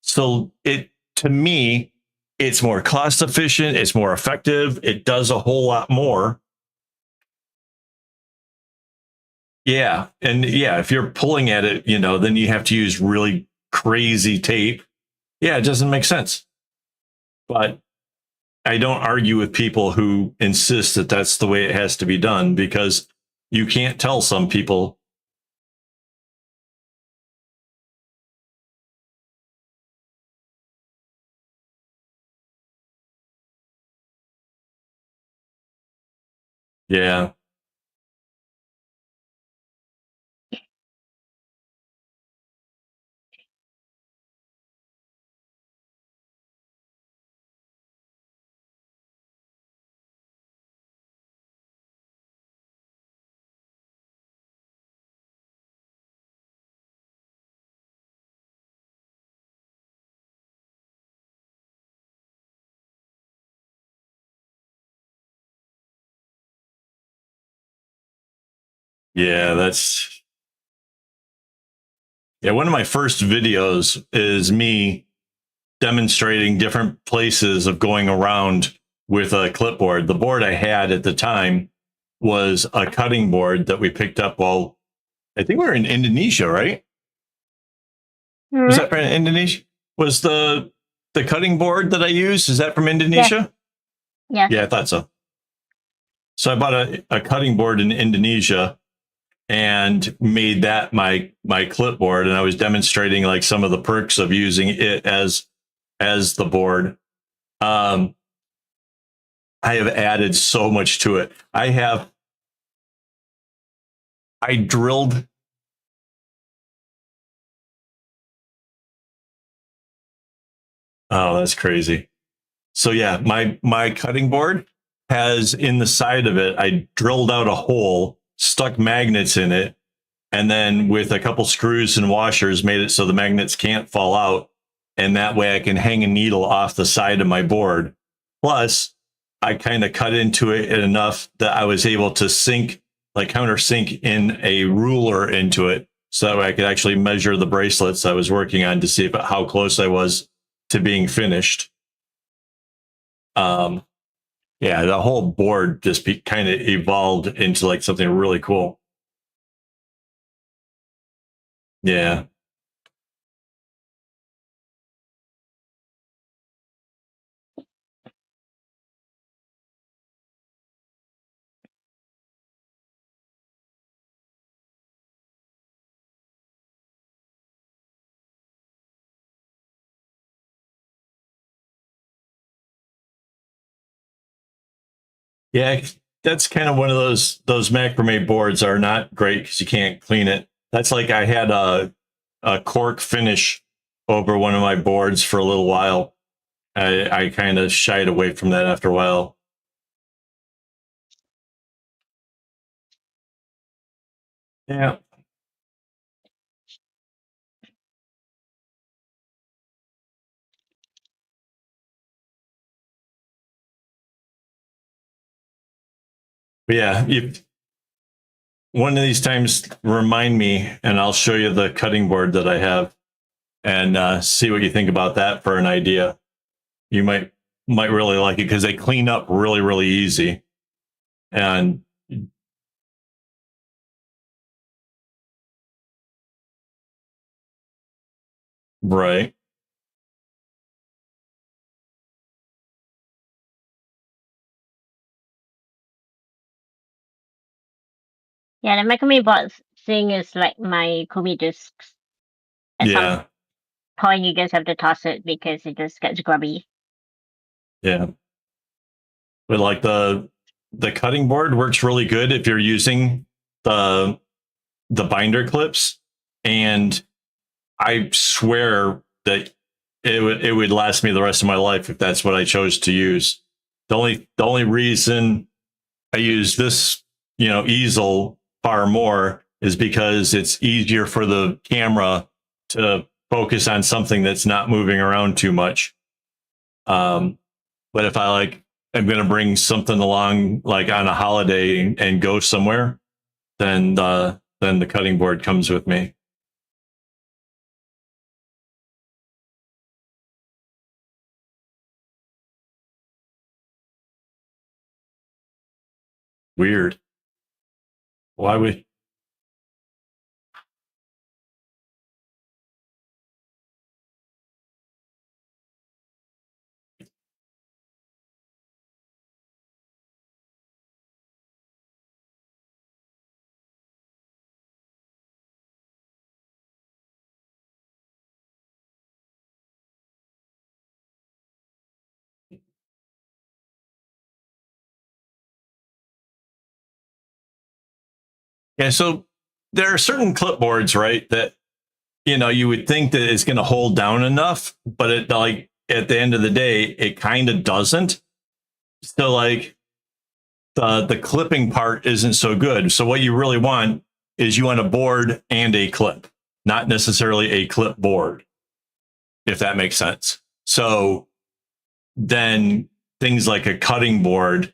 So it, to me, it's more cost efficient, it's more effective, it does a whole lot more. Yeah. And yeah, if you're pulling at it, you know, then you have to use really crazy tape. Yeah, it doesn't make sense. But I don't argue with people who insist that that's the way it has to be done because you can't tell some people. Yeah. Yeah, one of my first videos is me demonstrating different places of going around with a clipboard. The board I had at the time was a cutting board that we picked up while I think we were in Indonesia, right? Was that from Indonesia? Was the cutting board that I used, is that from Indonesia? Yeah. Yeah, I thought so. So I bought a cutting board in Indonesia and made that my clipboard, and I was demonstrating like some of the perks of using it as the board. I have added so much to it. I drilled. Oh, that's crazy. So yeah, my cutting board has in the side of it, I drilled out a hole, stuck magnets in it, and then with a couple screws and washers made it so the magnets can't fall out. And that way I can hang a needle off the side of my board. Plus, I kind of cut into it enough that I was able to countersink in a ruler into it so that way I could actually measure the bracelets I was working on to see how close I was to being finished. Yeah, the whole board just kind of evolved into like something really cool. Yeah. Yeah, that's kind of one of those macrame boards are not great because you can't clean it. That's like I had a cork finish over one of my boards for a little while. I kind of shied away from that after a while. Yeah. But yeah, if one of these times remind me and I'll show you the cutting board that I have and see what you think about that for an idea. You might really like it because they clean up really, really easy. And right. Yeah, the macrame board thing is like my Kumi discs. At some Yeah. point, you just have to toss it because it just gets grubby. Yeah. But like the cutting board works really good if you're using the binder clips, and I swear that it would last me the rest of my life if that's what I chose to use. The only reason I use this, easel far more is because it's easier for the camera to focus on something that's not moving around too much. But if I'm going to bring something along like on a holiday and go somewhere, then the cutting board comes with me. Weird. Why would? Yeah. So there are certain clipboards, right, that you would think that it's going to hold down enough, but it like at the end of the day, it kind of doesn't. So like the clipping part isn't so good. So what you really want is you want a board and a clip, not necessarily a clipboard, if that makes sense. So then things like a cutting board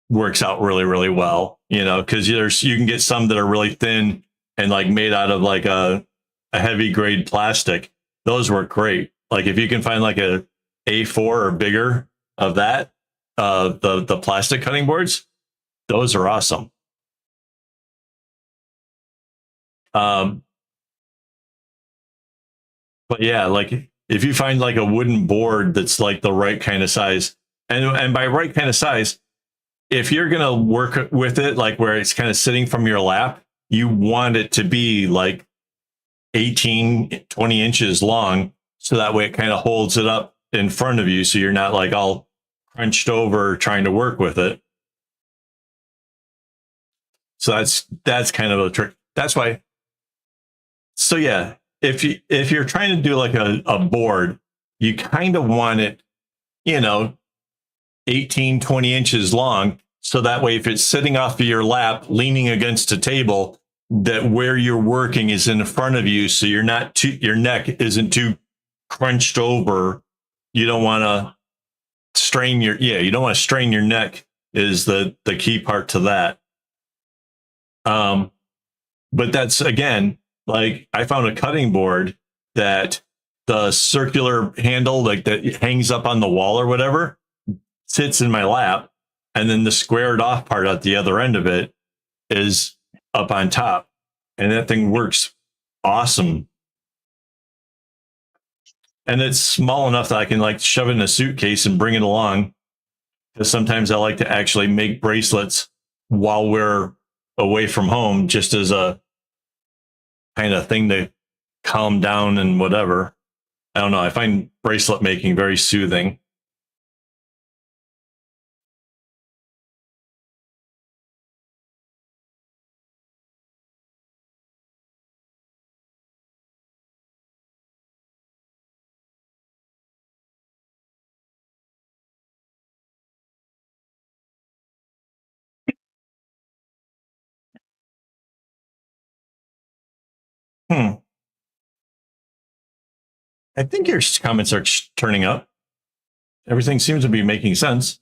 works out really, really well. you know, because you can get some that are really thin and like made out of like a heavy grade plastic. Those work great. Like if you can find like a A4 or bigger of that, the plastic cutting boards, those are awesome. Um, but yeah, like if you find like a wooden board that's like the right kind of size, and by right kind of size, if you're gonna work with it like where it's kind of sitting from your lap, you want it to be like 18, 20 inches long, so that way it kind of holds it up in front of you, so you're not like all crunched over trying to work with it. So that's kind of a trick. That's why. So yeah, if you're trying to do like a board, you kind of want it, you know, 18, 20 inches long. So that way, if it's sitting off of your lap, leaning against a table, that where you're working is in front of you. So you're not too, your neck isn't too crunched over. You don't want to strain you don't want to strain your neck is the key part to that. Um, but that's again, like I found a cutting board that the circular handle, like that hangs up on the wall or whatever, sits in my lap, and then the squared off part at the other end of it is up on top, and that thing works awesome. And it's small enough that I can like shove it in a suitcase and bring it along. Because sometimes I like to actually make bracelets while we're away from home, just as a kind of thing to calm down and whatever. I don't know. I find bracelet making very soothing. Hmm. I think your comments are turning up. Everything seems to be making sense.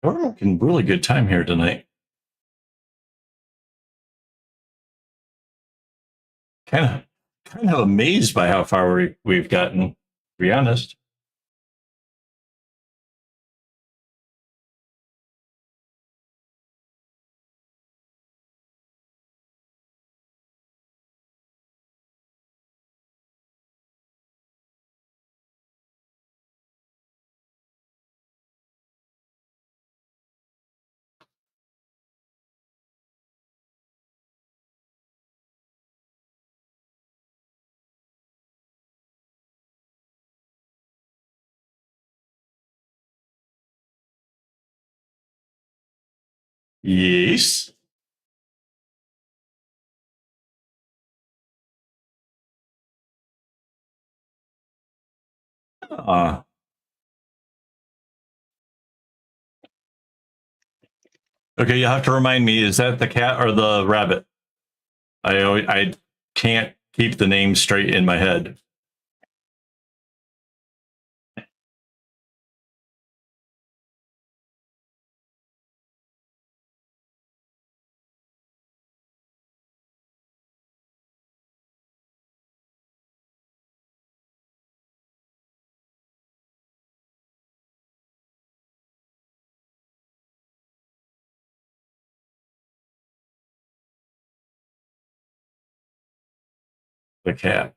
We're making really good time here tonight. Kind of, kind of amazed by how far we've gotten. To be honest. Yes. Uh, Okay, you have to remind me. Is that the cat or the rabbit? I can't keep the name straight in my head. The cat.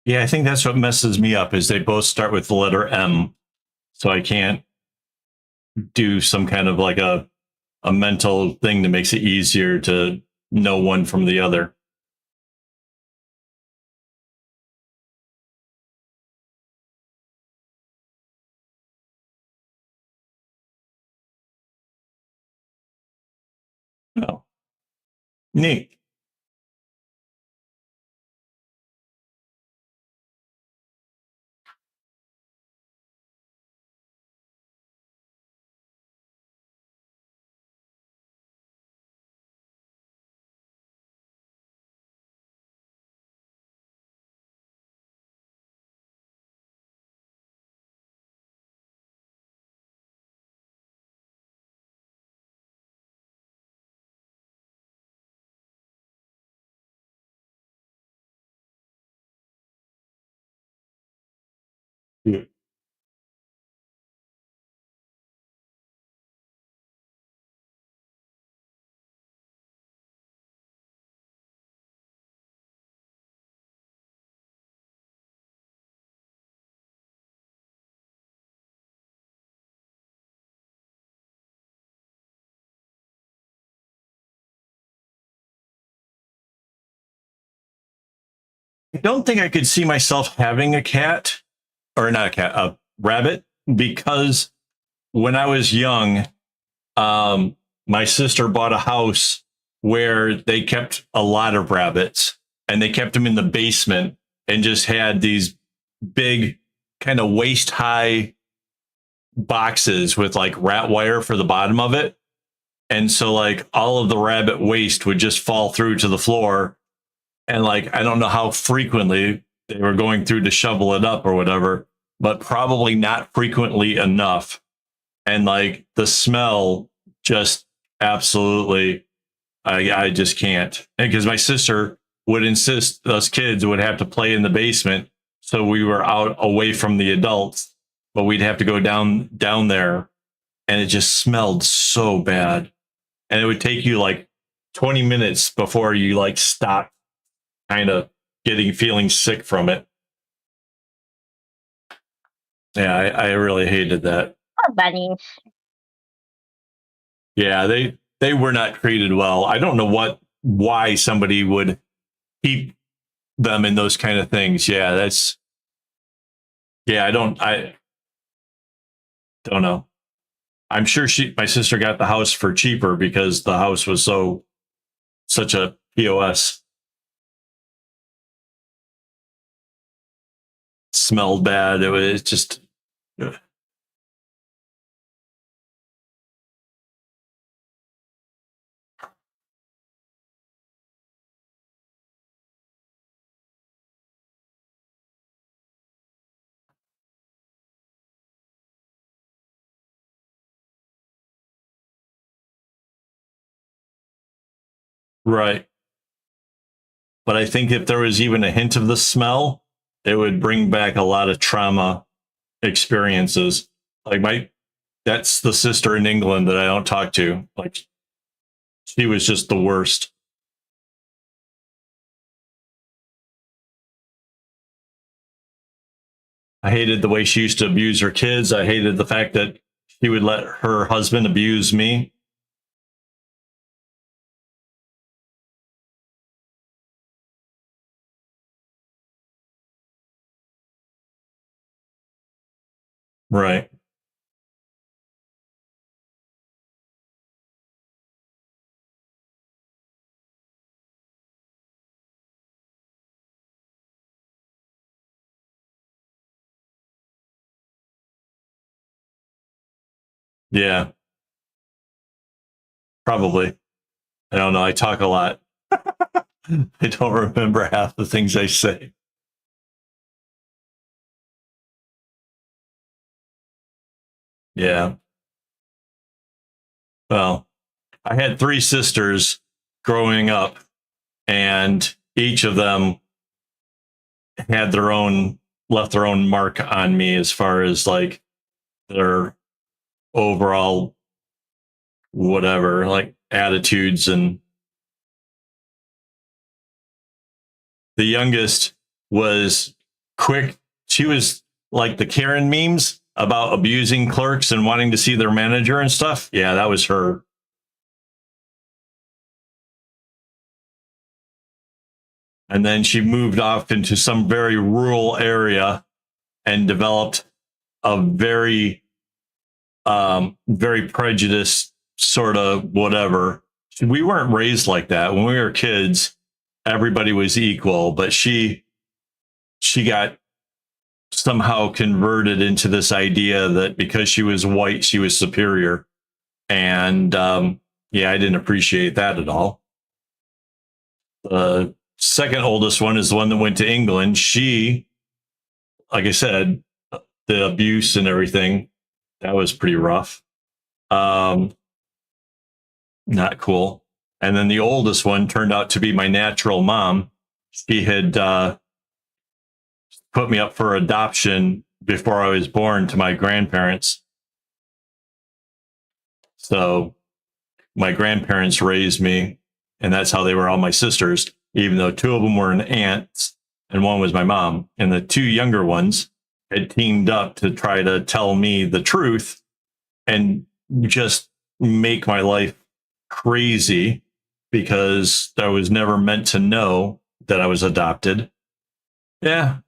Yeah, I think that's what messes me up. Is they both start with the letter M, so I can't do some kind of like a mental thing that makes it easier to know one from the other. No. Neat. Yeah. I don't think I could see myself having a cat, or not a cat, a rabbit, because when I was young, um, my sister bought a house where they kept a lot of rabbits, and they kept them in the basement and just had these big, kind of waist high boxes with like rat wire for the bottom of it. And so, like, all of the rabbit waste would just fall through to the floor. And, like, I don't know how frequently they were going through to shovel it up or whatever, but probably not frequently enough. And, like, the smell just absolutely, I just can't. Because my sister would insist us kids would have to play in the basement. So we were out away from the adults, but we'd have to go down there, and it just smelled so bad. And it would take you like 20 minutes before you like stop kind of feeling sick from it. Yeah, I really hated that. Oh, bunnies. Yeah, they were not treated well. I don't know why somebody would keep them in those kind of things. Yeah, that's yeah, I don't know. I'm sure my sister got the house for cheaper because the house was such a POS. Smelled bad. It was just right. But I think if there was even a hint of the smell, it would bring back a lot of trauma experiences. Like that's the sister in England that I don't talk to. Like she was just the worst. I hated the way she used to abuse her kids. I hated the fact that she would let her husband abuse me. Right. Yeah, probably. I don't know. I talk a lot. I don't remember half the things I say. Yeah. Well, I had three sisters growing up, and each of them had their own, left their own mark on me as far as like their overall whatever, like attitudes. And the youngest was quick. She was like the Karen memes about abusing clerks and wanting to see their manager and stuff. Yeah, that was her. And then she moved off into some very rural area and developed a very prejudiced sort of whatever. We weren't raised like that. When we were kids, everybody was equal, but she got somehow converted into this idea that because she was white, she was superior. And yeah, I didn't appreciate that at all. The second oldest one is the one that went to England. She, like I said, the abuse and everything, that was pretty rough. Um, Not cool. And then the oldest one turned out to be my natural mom. She had put me up for adoption before I was born to my grandparents. So my grandparents raised me, and that's how they were all my sisters, even though two of them were an aunt and one was my mom. And the two younger ones had teamed up to try to tell me the truth and just make my life crazy because I was never meant to know that I was adopted. Yeah,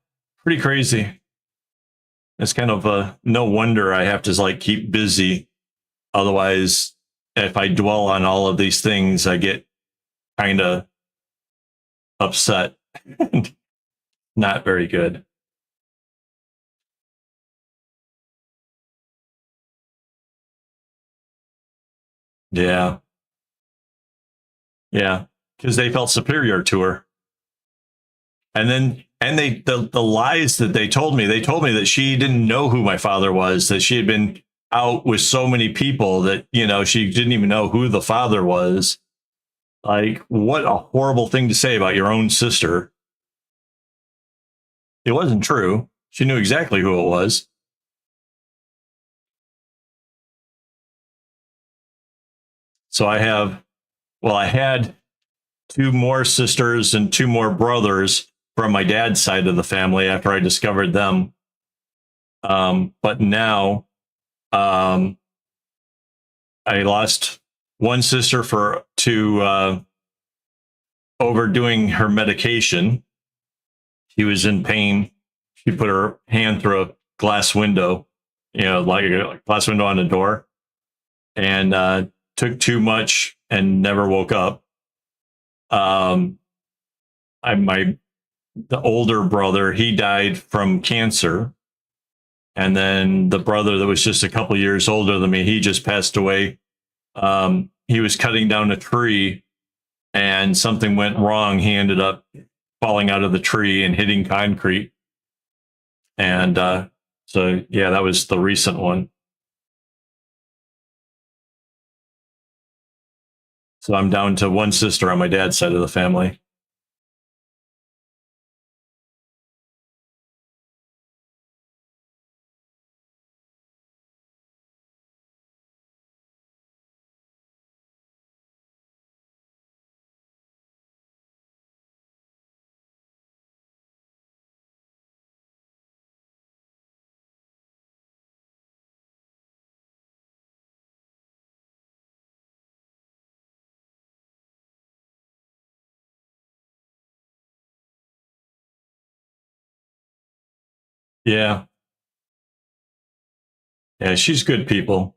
pretty crazy. It's kind of no wonder I have to like keep busy. Otherwise, if I dwell on all of these things, I get kind of upset. Not very good. Yeah, yeah, because they felt superior to her. And then the lies that they told me that she didn't know who my father was, that she had been out with so many people that, you know, she didn't even know who the father was. Like, what a horrible thing to say about your own sister. It wasn't true. She knew exactly who it was. So I have, well, I had two more sisters and two more brothers from my dad's side of the family after I discovered them. But now um, I lost one sister for to overdoing her medication. She was in pain. She put her hand through a glass window, you know, like a glass window on a door, and took too much and never woke up. Um, my the older brother, he died from cancer, and then the brother that was just a couple years older than me, he just passed away. He was cutting down a tree, and something went wrong. He ended up falling out of the tree and hitting concrete. And so, yeah, that was the recent one. So I'm down to one sister on my dad's side of the family. Yeah. Yeah, she's good people.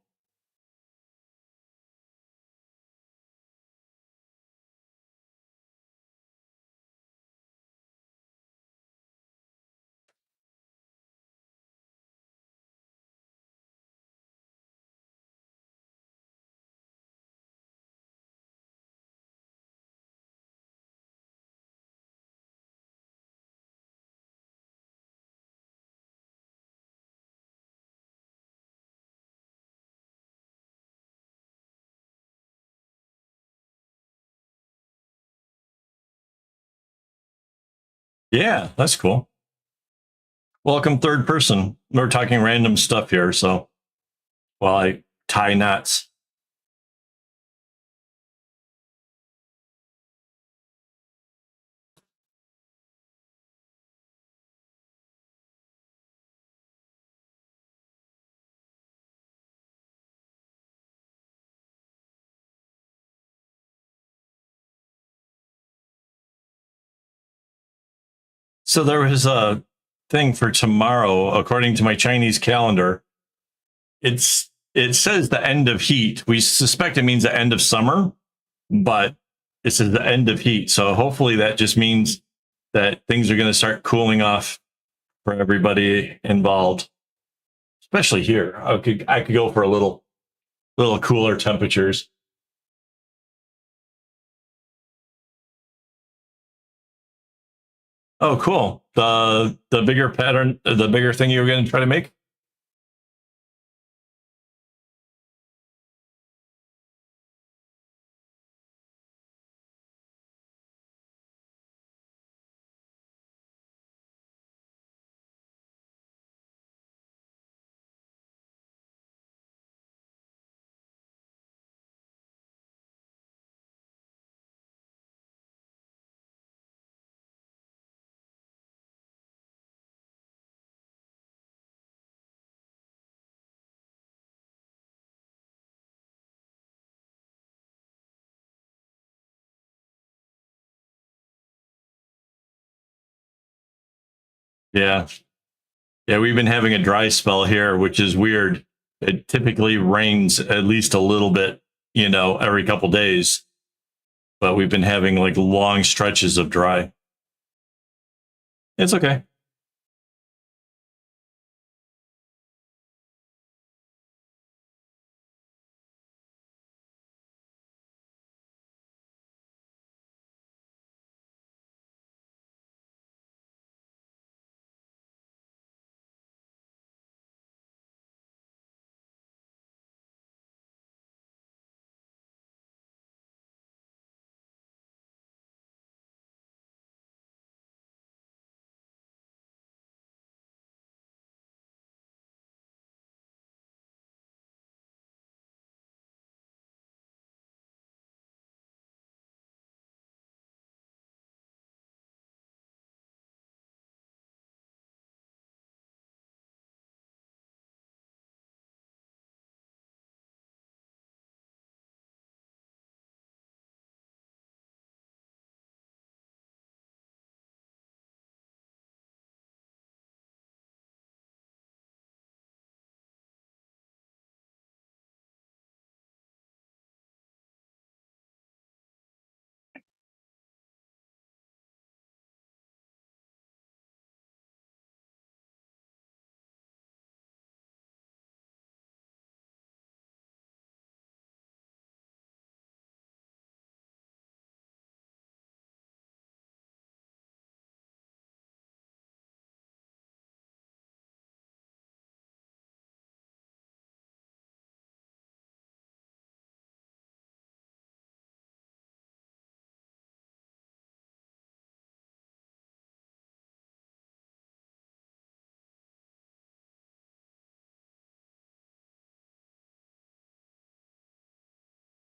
Yeah, that's cool. Welcome, third person. We're talking random stuff here, so while I tie knots. So there was a thing for tomorrow, according to my Chinese calendar. It says the end of heat. We suspect it means the end of summer, but it says the end of heat. So hopefully that just means that things are going to start cooling off for everybody involved, especially here. I could go for a little cooler temperatures. Oh, cool. The bigger pattern, the bigger thing you were going to try to make. Yeah. Yeah, we've been having a dry spell here, which is weird. It typically rains at least a little bit, every couple days, but we've been having like long stretches of dry. It's okay.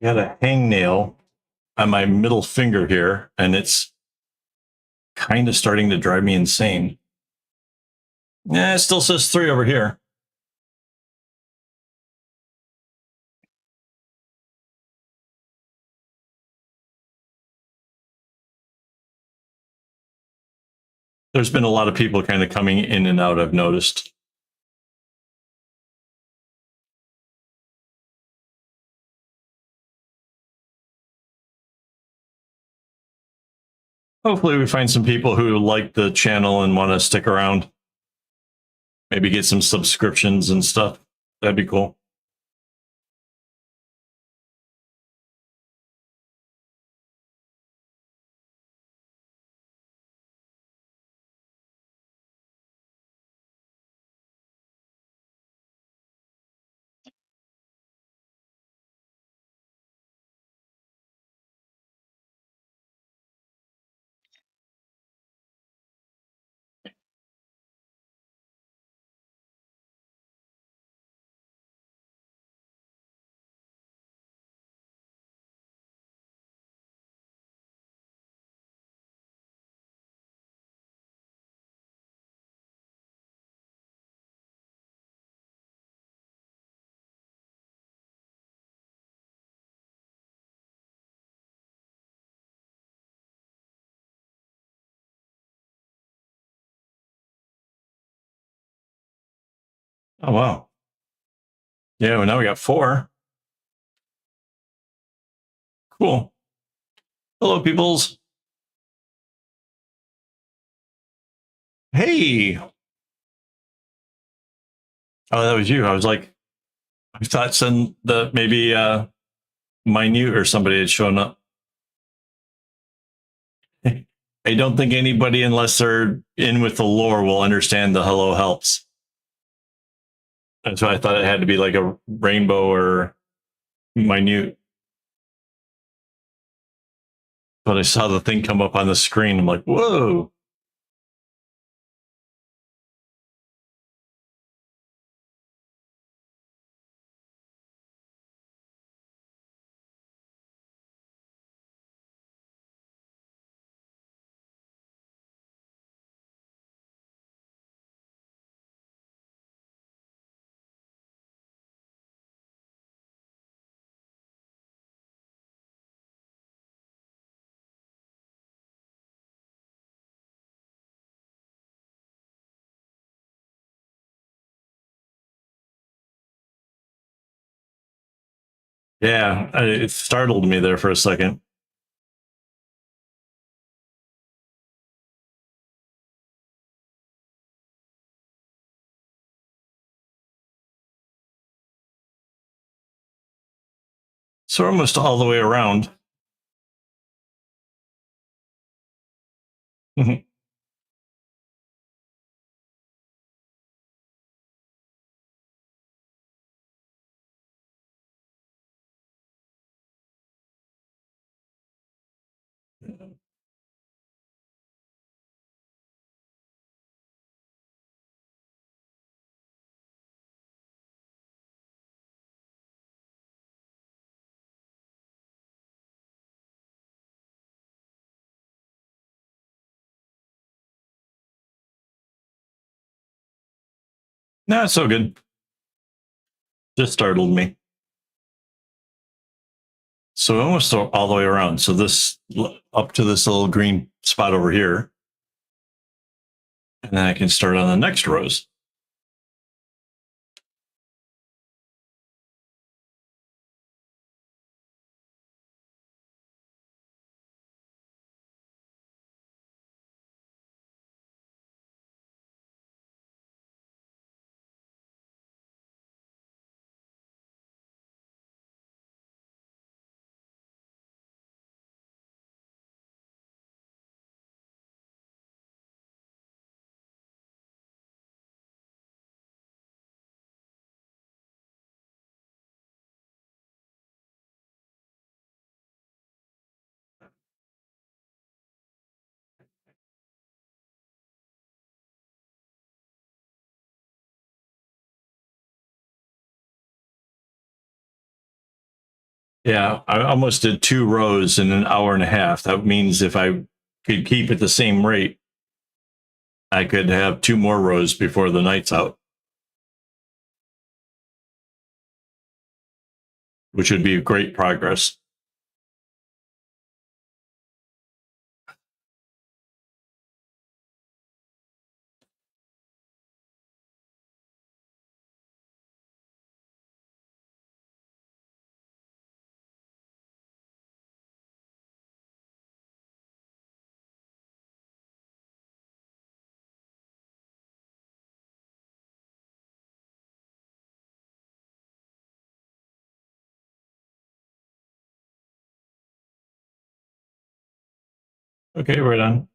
Got a hangnail on my middle finger here, and it's kind of starting to drive me insane. Yeah, it still says 3 over here. There's been a lot of people kind of coming in and out, I've noticed. Hopefully, we find some people who like the channel and want to stick around. Maybe get some subscriptions and stuff. That'd be cool. Oh, wow. Yeah, well, now we got 4. Cool. Hello, peoples. Hey. Oh, that was you. I was like, I thought maybe Minute or somebody had shown up. I don't think anybody, unless they're in with the lore, will understand the hello helps. And so I thought it had to be like a rainbow or Minute. But I saw the thing come up on the screen. I'm like, whoa. Yeah, it startled me there for a second. So we're almost all the way around. No, it's so good. Just startled me. So almost all the way around. So this up to this little green spot over here. And then I can start on the next rose. Yeah, I almost did 2 rows in an hour and a half. That means if I could keep at the same rate, I could have 2 more rows before the night's out, which would be great progress. Okay, right on.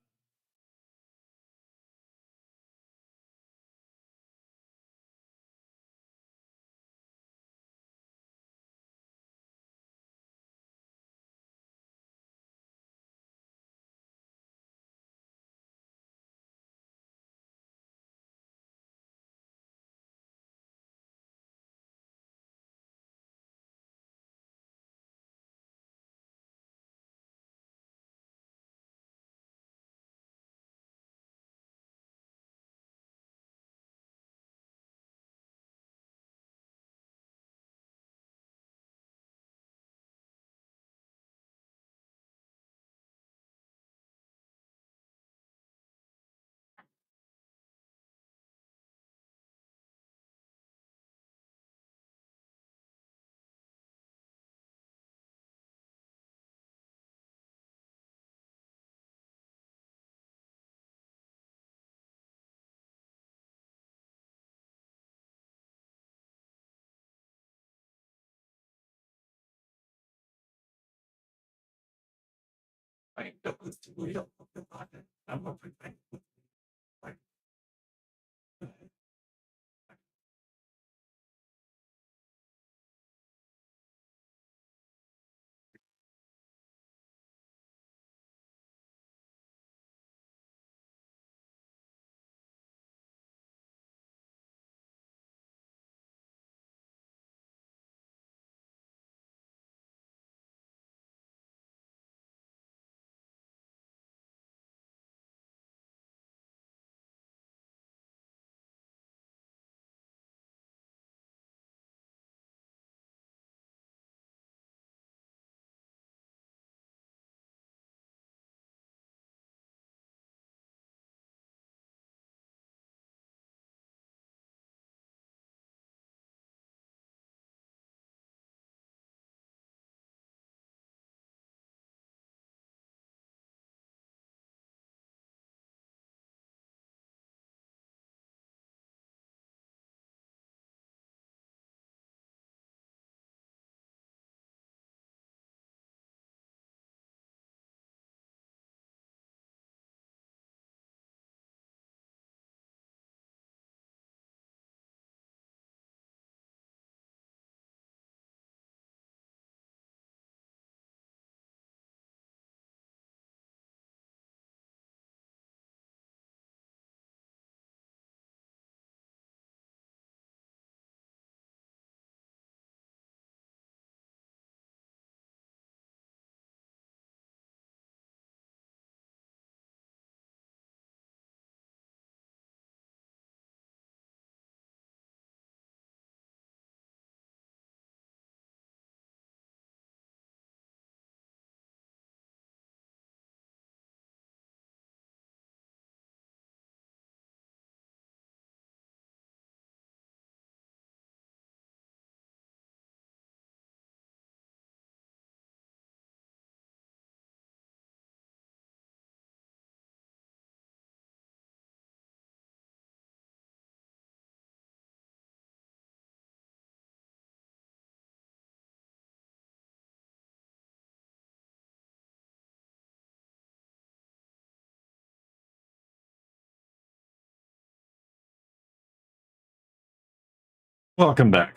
Welcome back.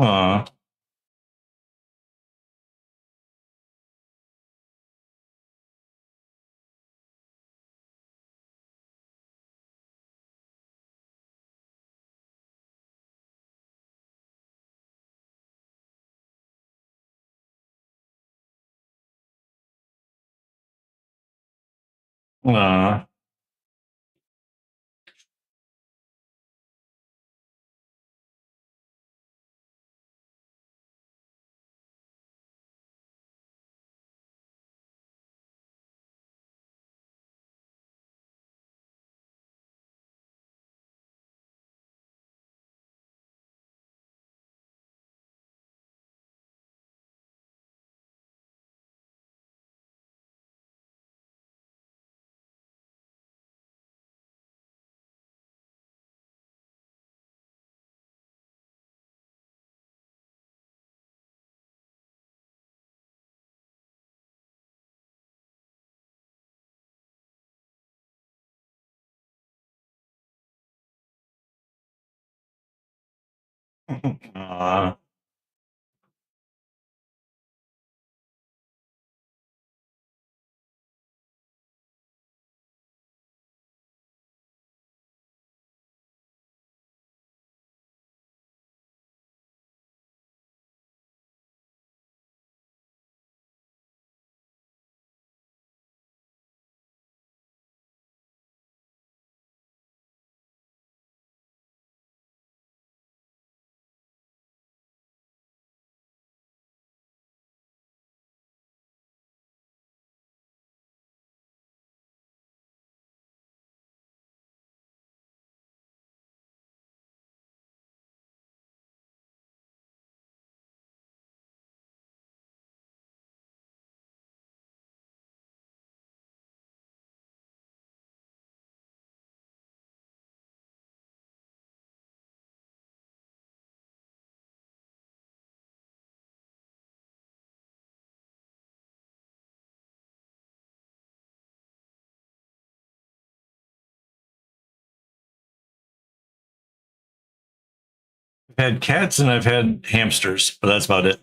Aw. Aw. Aw. I've had cats and I've had hamsters, but that's about it.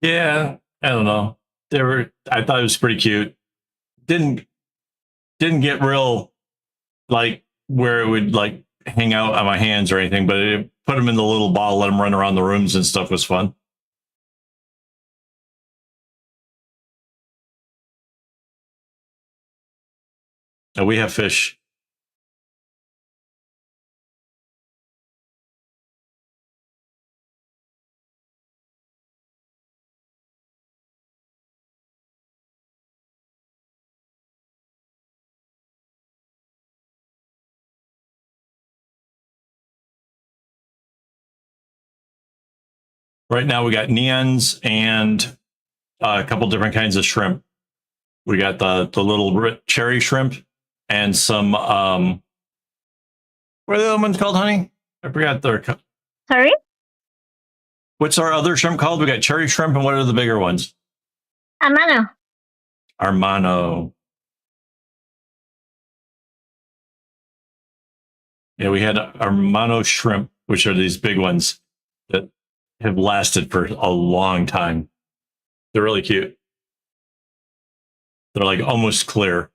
Yeah, I don't know. They were. I thought it was pretty cute. Didn't didn't get real like where it would like hang out on my hands or anything, but it put them in the little bottle, let them run around the rooms and stuff was fun. And we have fish. Right now we got neons and a couple different kinds of shrimp. We got the little cherry shrimp and some what are the other ones called, honey? I forgot their. Sorry? What's our other shrimp called? We got cherry shrimp and what are the bigger ones? Amano. Armano. Yeah, we had Armano shrimp, which are these big ones that have lasted for a long time. They're really cute. They're like almost clear.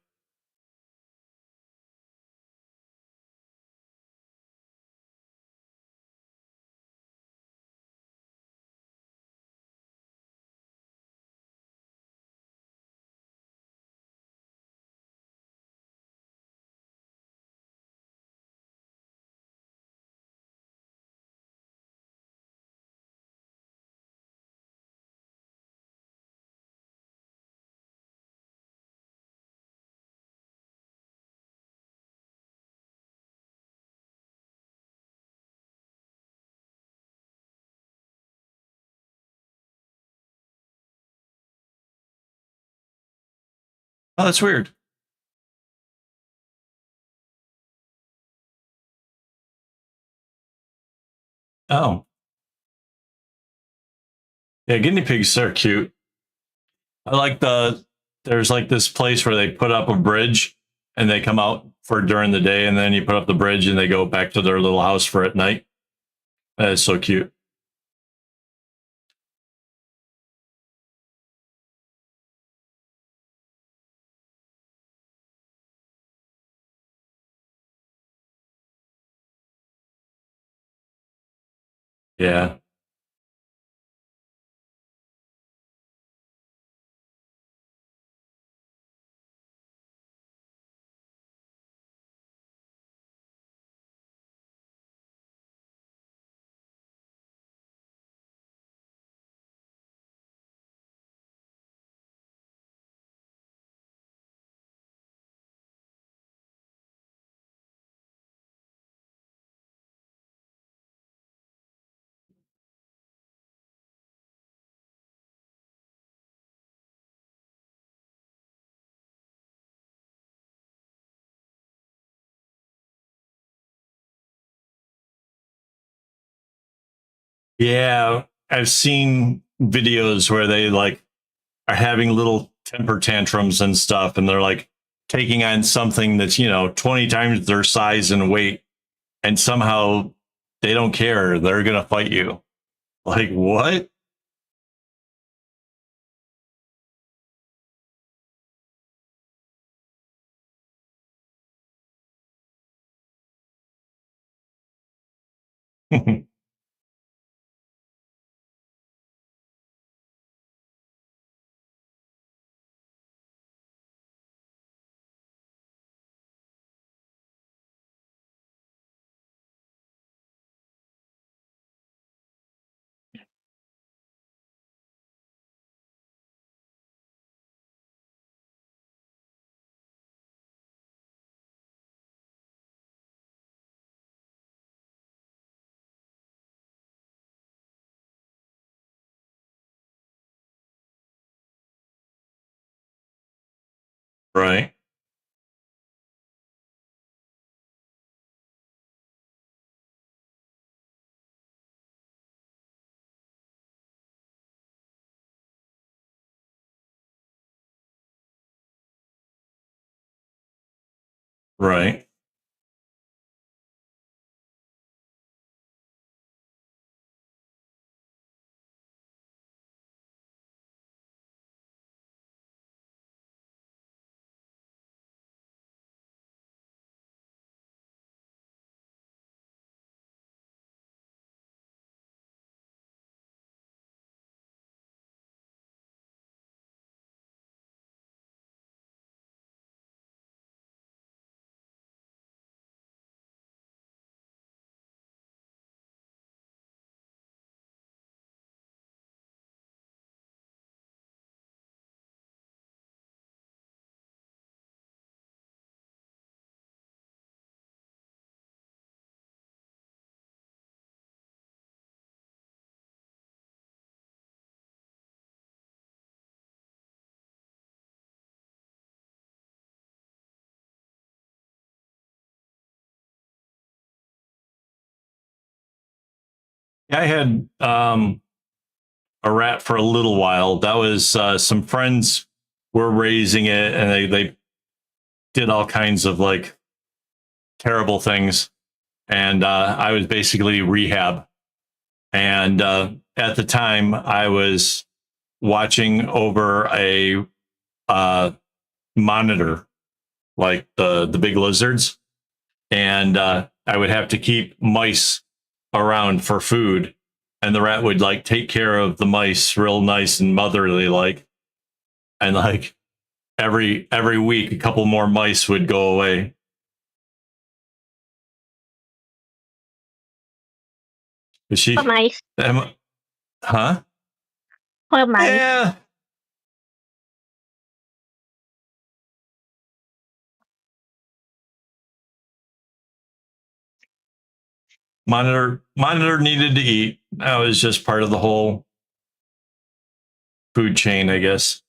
Oh, that's weird. Oh, yeah, guinea pigs are cute. I like there's like this place where they put up a bridge and they come out for during the day, and then you put up the bridge and they go back to their little house for at night. That is so cute. Yeah. Yeah. I've seen videos where they like are having little temper tantrums and stuff, and they're like taking on something that's, 20 times their size and weight, and somehow they don't care. They're going to fight you. Like, what? Right. Right. I had a rat for a little while. That was some friends were raising it, and they did all kinds of like terrible things. And I was basically rehab. And at the time, I was watching over a uh, monitor, like the big lizards, and I would have to keep mice around for food, and the rat would like take care of the mice real nice and motherly like, and like every week a couple more mice would go away. But For she, mice. huh? For mice. Yeah, monitor needed to eat. That was just part of the whole food chain, I guess.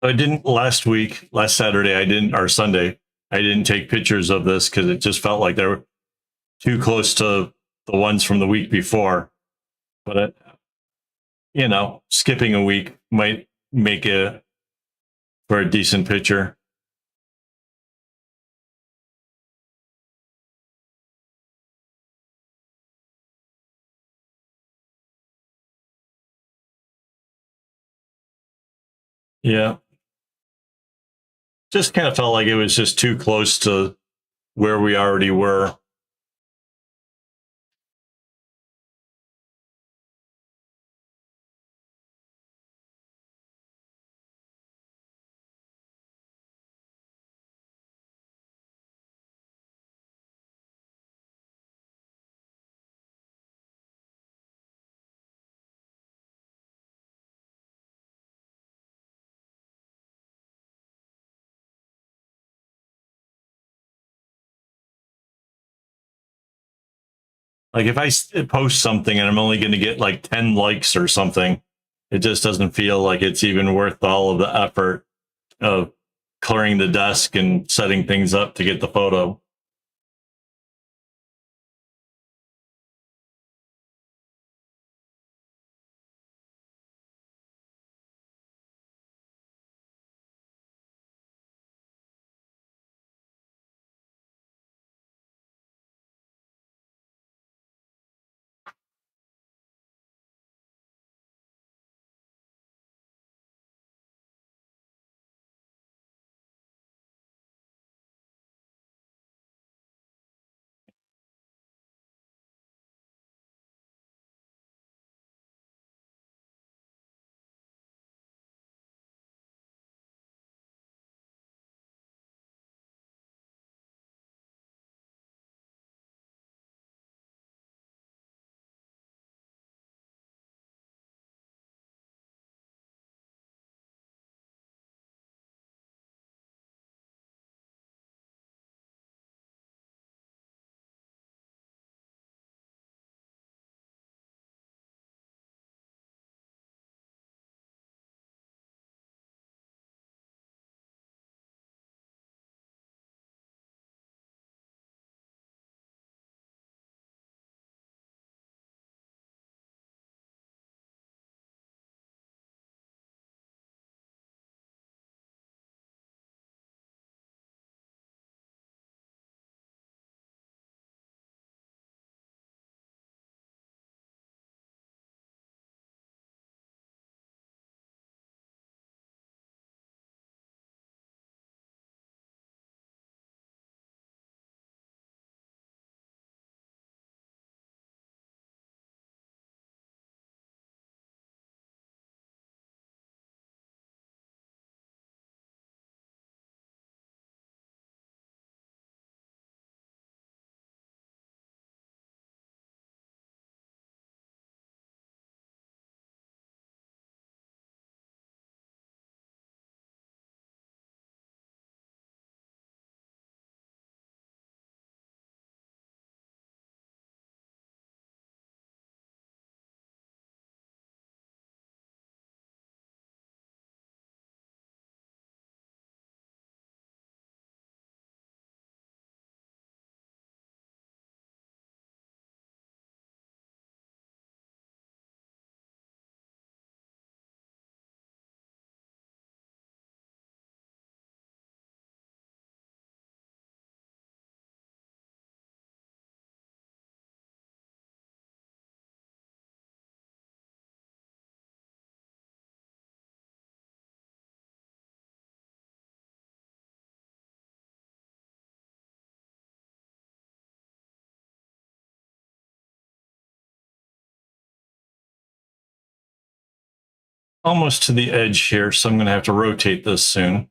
I didn't last Saturday, I didn't, or Sunday, I didn't take pictures of this because it just felt like they were too close to the ones from the week before. But skipping a week might make it for a decent picture. Yeah. Just kind of felt like it was just too close to where we already were. Like if I post something and I'm only going to get like 10 likes or something, it just doesn't feel like it's even worth all of the effort of clearing the desk and setting things up to get the photo. Almost to the edge here, so I'm going to have to rotate this soon.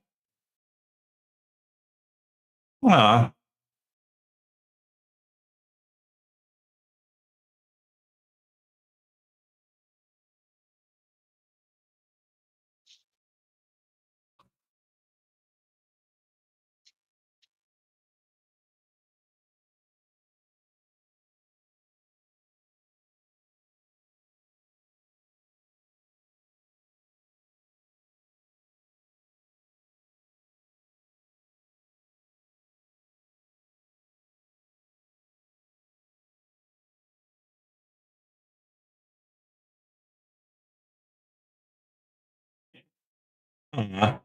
Ah, Uh,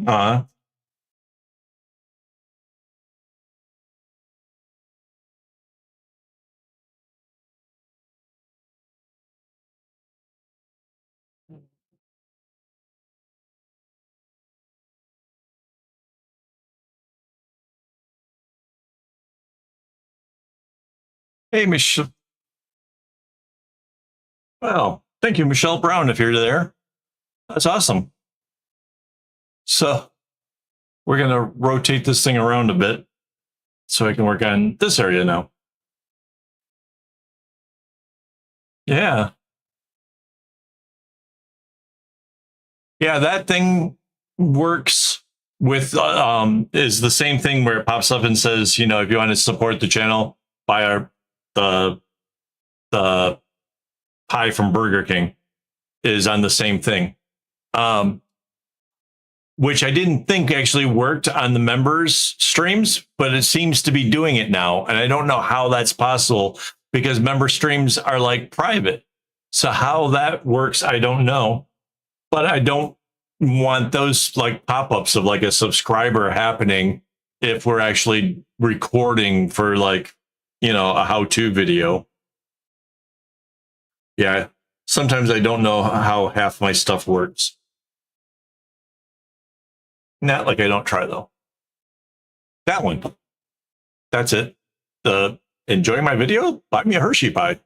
uh, hey, Michelle. Well, thank you, Michelle Brown, if you're there. That's awesome. So we're going to rotate this thing around a bit so I can work on this area now. Yeah. Yeah, that thing works with is the same thing where it pops up and says, if you want to support the channel, buy the the pie from Burger King is on the same thing. Which I didn't think actually worked on the members streams, but it seems to be doing it now. And I don't know how that's possible because member streams are like private. So how that works, I don't know. But I don't want those like pop-ups of like a subscriber happening if we're actually recording for like, a how-to video. Yeah. Sometimes I don't know how half my stuff works. Not like I don't try though. That one. That's it. Enjoying my video? Buy me a Hershey pie.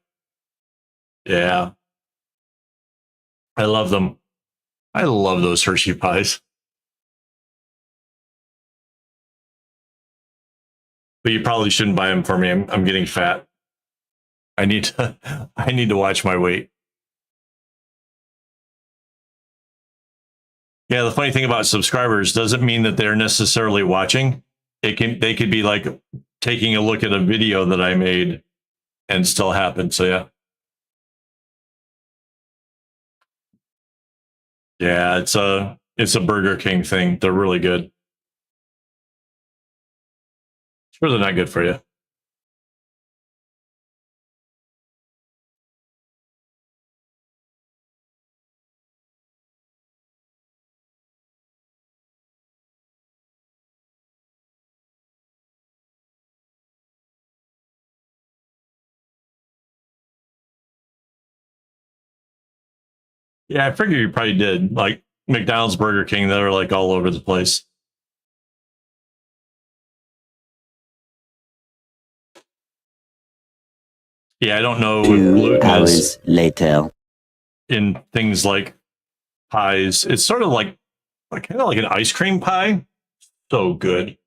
Yeah. I love them. I love those Hershey pies. But you probably shouldn't buy them for me. I'm getting fat. I need to watch my weight. Yeah, the funny thing about subscribers doesn't mean that they're necessarily watching. They could be like taking a look at a video that I made and still happen. So yeah. Yeah, it's a Burger King thing. They're really good. Sure, they're not good for you. Yeah, I figured you probably did. Like McDonald's, Burger King, they're like all over the place. Yeah, I don't know if 2 gluten is hours later. in things like pies. It's sort of like kind of like an ice cream pie. So good.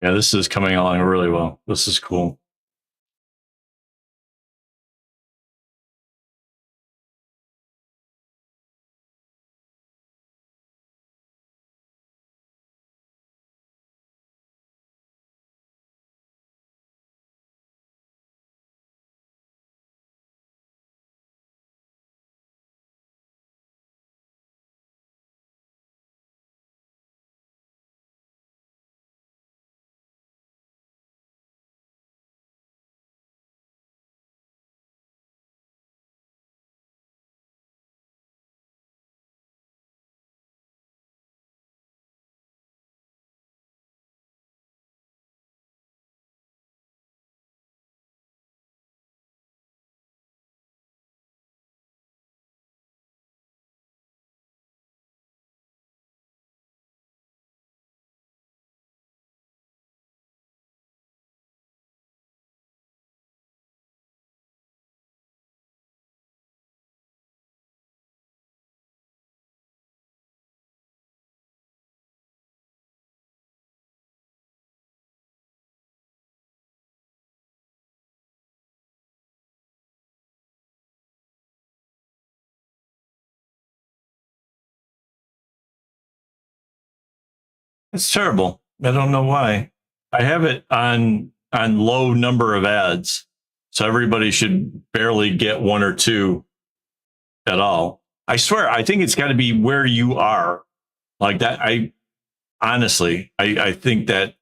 Yeah, this is coming along really well. This is cool. It's terrible. I don't know why. I have it on low number of ads, so everybody should barely get one or two at all. I swear, I think it's got to be where you are like that. I honestly, I think that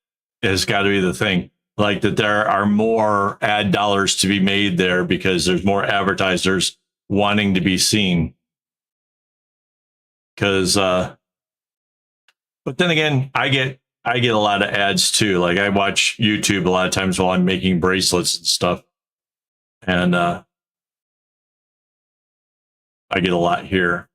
has got to be the thing. Like that, there are more ad dollars to be made there because there's more advertisers wanting to be seen. Because, but then again, I get a lot of ads too. Like I watch YouTube a lot of times while I'm making bracelets and stuff, and I get a lot here.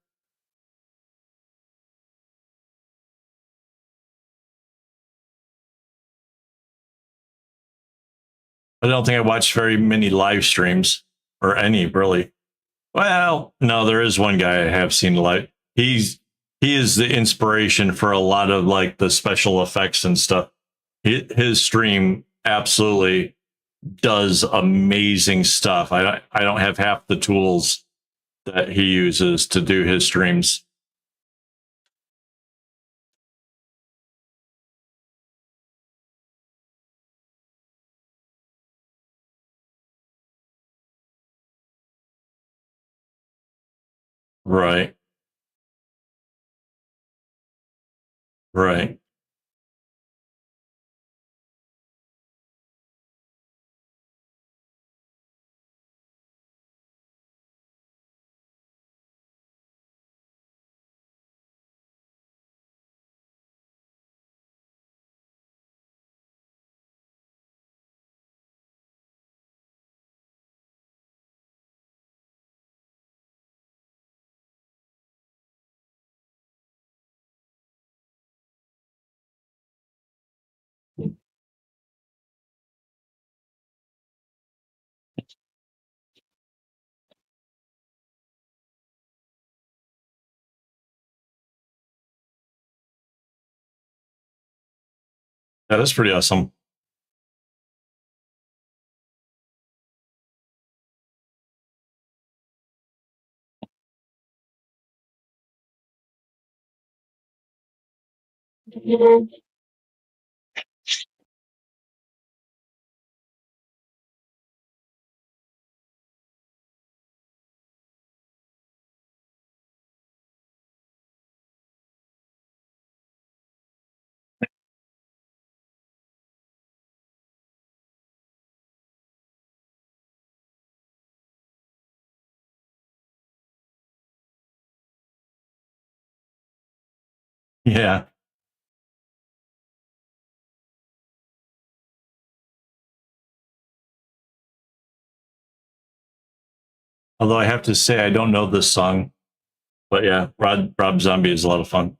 I don't think I watch very many live streams or any really. Well, no, there is one guy I have seen live. He is the inspiration for a lot of like the special effects and stuff. His stream absolutely does amazing stuff. I don't have half the tools that he uses to do his streams. Right. Right. Yeah, that's pretty awesome. Yeah. Although I have to say I don't know this song, but yeah, Rob Zombie is a lot of fun.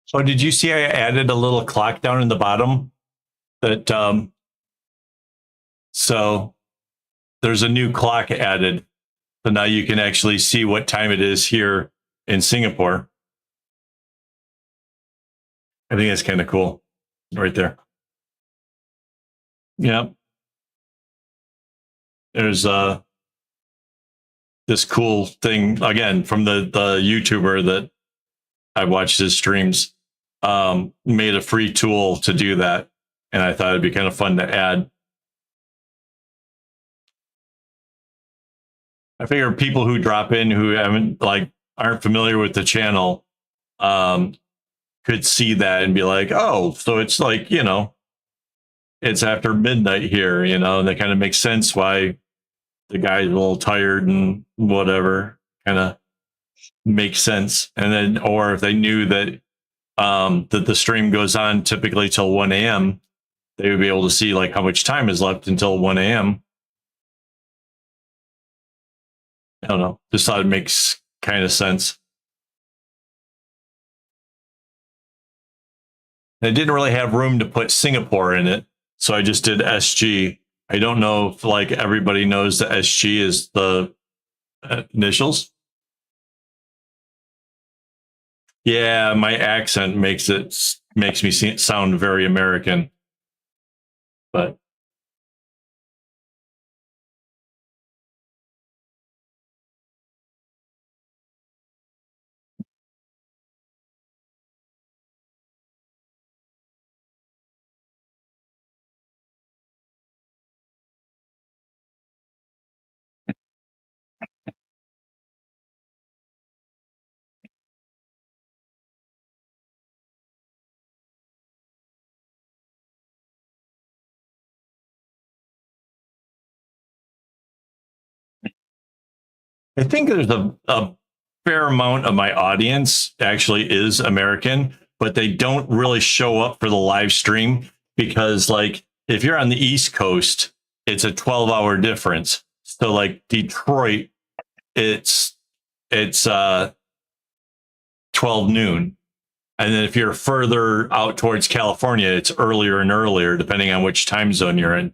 So did you see I added a little clock down in the bottom that so there's a new clock added. So now you can actually see what time it is here in Singapore. I think that's kind of cool right there. Yeah. There's this cool thing again from the YouTuber that I watched his streams, made a free tool to do that. And I thought it'd be kind of fun to add. I figure people who drop in who haven't like aren't familiar with the channel could see that and be like, oh, so it's like, it's after midnight here, and that kind of makes sense why the guy's a little tired and whatever, kind of makes sense. And then, or if they knew that the stream goes on typically till 1 a.m., they would be able to see like how much time is left until 1 a.m. I don't know. Just thought it makes kind of sense. And it didn't really have room to put Singapore in it, so I just did SG. I don't know if like everybody knows that SG is the initials. Yeah, my accent makes me sound very American. But I think there's a fair amount of my audience actually is American, but they don't really show up for the live stream because, like, if you're on the East Coast, it's a 12-hour difference. So, like Detroit, it's 12 noon. And then if you're further out towards California, it's earlier and earlier, depending on which time zone you're in.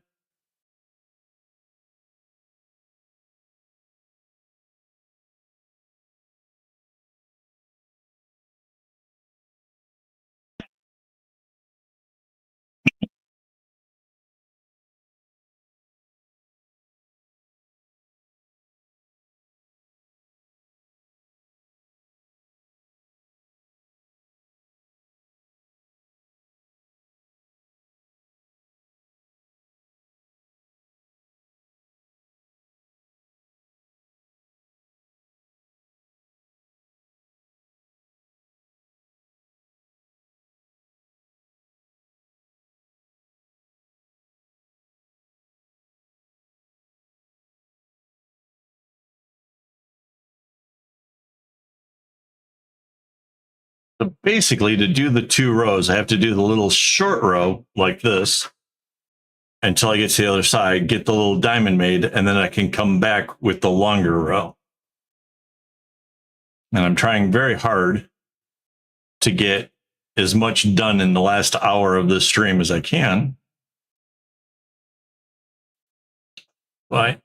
So basically, to do the 2 rows, I have to do the little short row like this until I get to the other side, get the little diamond made, and then I can come back with the longer row. And I'm trying very hard to get as much done in the last hour of this stream as I can. But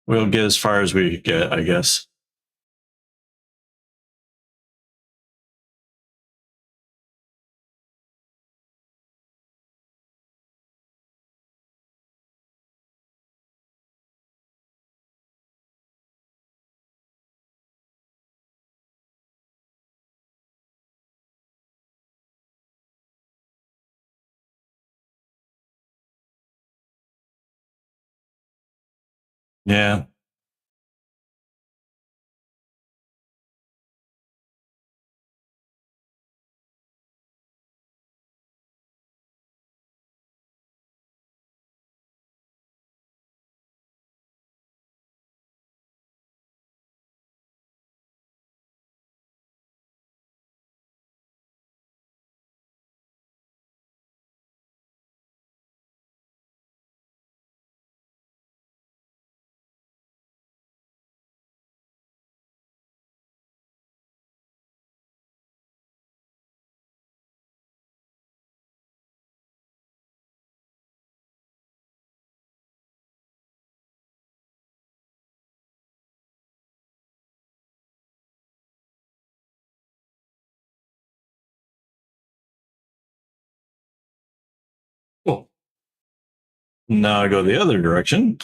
we'll get as far as we get, I guess. Yeah. Cool. Now I go the other direction.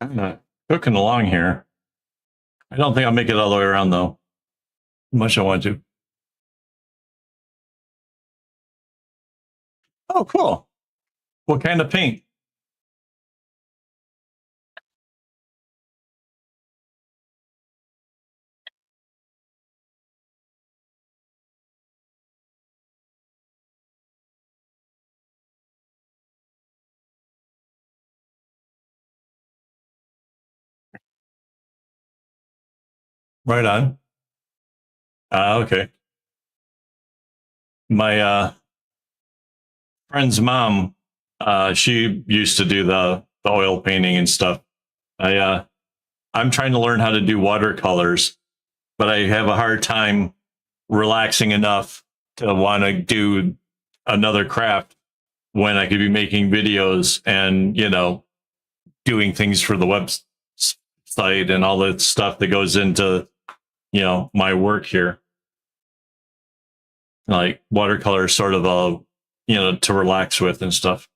kind of cooking along here. I don't think I'll make it all the way around though. Much I want to. Oh, cool. What kind of paint? Right on. Okay. My friend's mom, she used to do the oil painting and stuff. I'm trying to learn how to do watercolors, but I have a hard time relaxing enough to want to do another craft when I could be making videos and, doing things for the website and all the stuff that goes into, my work here. Like watercolor is sort of to relax with and stuff.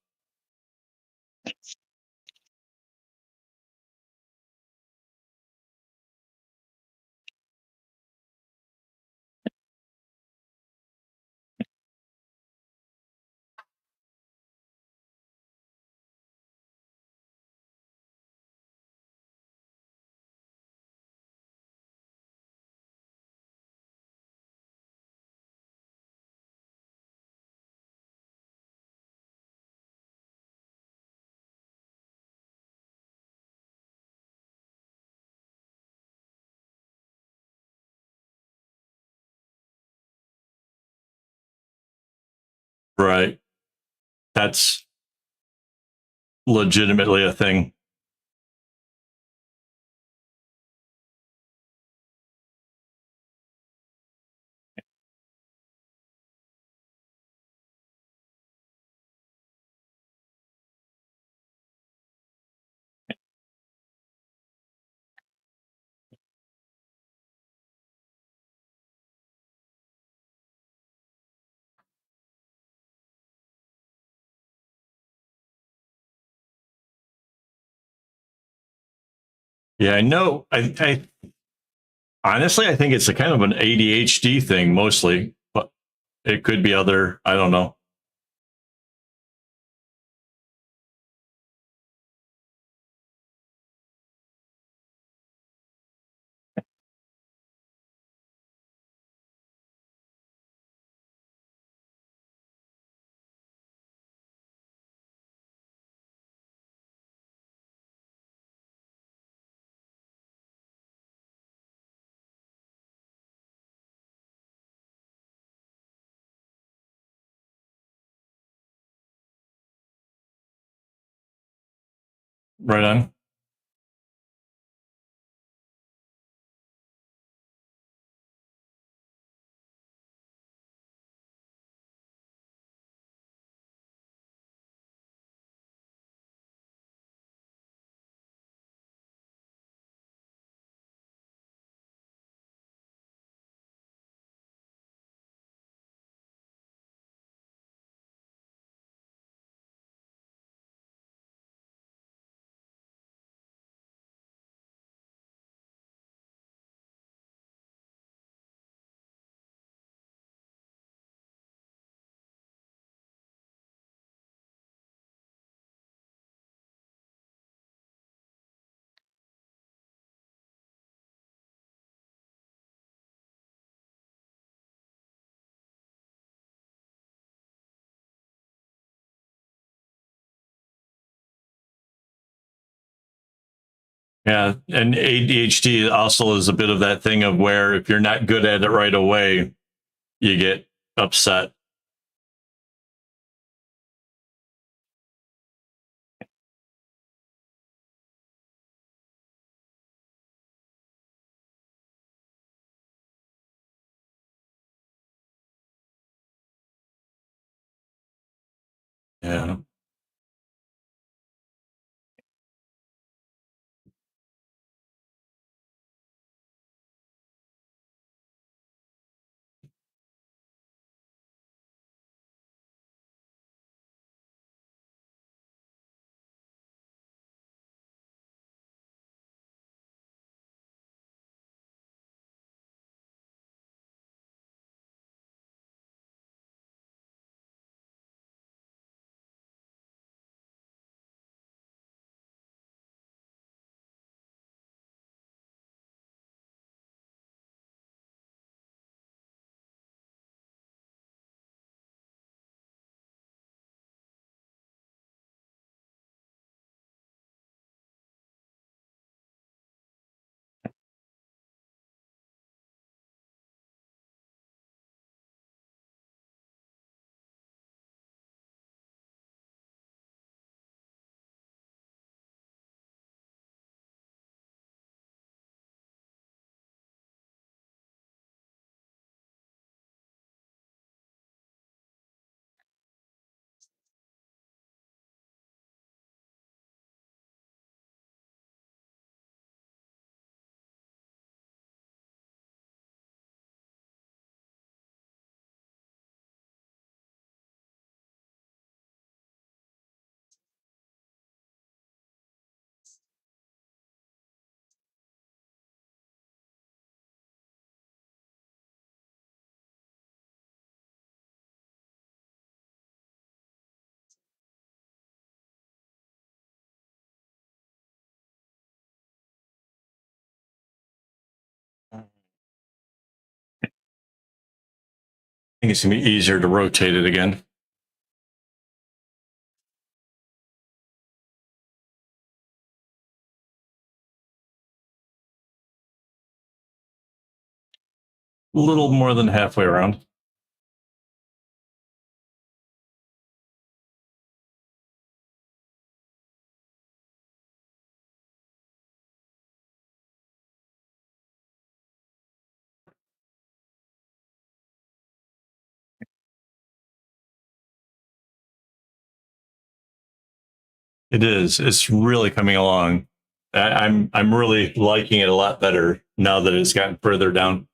Right. That's legitimately a thing. Yeah, I know. I honestly, I think it's a kind of an ADHD thing mostly, but it could be other. I don't know. Right on. Yeah, and ADHD also is a bit of that thing of where if you're not good at it right away, you get upset. Yeah. think it's gonna be easier to rotate it again. A little more than halfway around. It is. It's really coming along. I'm really liking it a lot better now that it's gotten further down.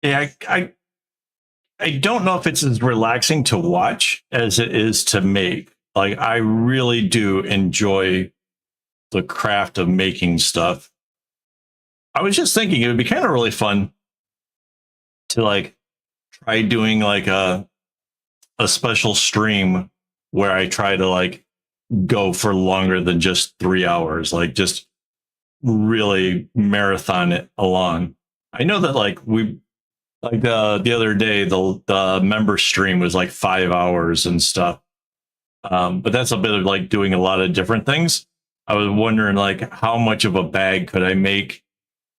Yeah, I don't know if it's as relaxing to watch as it is to make. Like I really do enjoy the craft of making stuff. I was just thinking it would be kind of really fun to like try doing like a special stream where I try to like go for longer than just 3 hours, like just really marathon it along. I know that like we like the other day the member stream was like 5 hours and stuff. But that's a bit of like doing a lot of different things. I was wondering like how much of a bag could I make,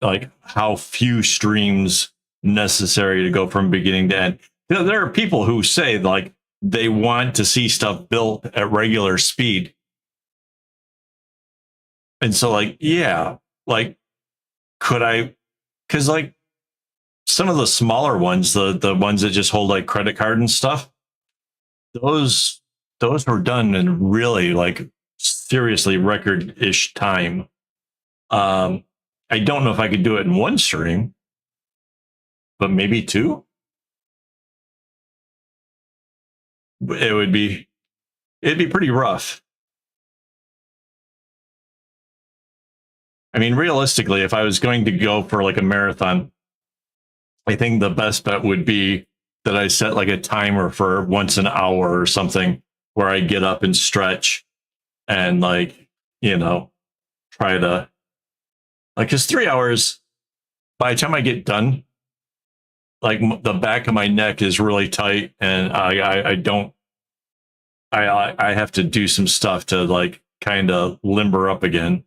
like how few streams necessary to go from beginning to end. You know, there are people who say like they want to see stuff built at regular speed. And so like, yeah, like could I, because like some of the smaller ones, the ones that just hold like credit card and stuff, those those were done in really like seriously record-ish time. I don't know if I could do it in one stream, but maybe two. It would be it'd be pretty rough. I mean, realistically, if I was going to go for like a marathon, I think the best bet would be that I set like a timer for once an hour or something where I get up and stretch and like, you know, try to like, cause 3 hours, by the time I get done, like the back of my neck is really tight and I don't, I have to do some stuff to like kind of limber up again.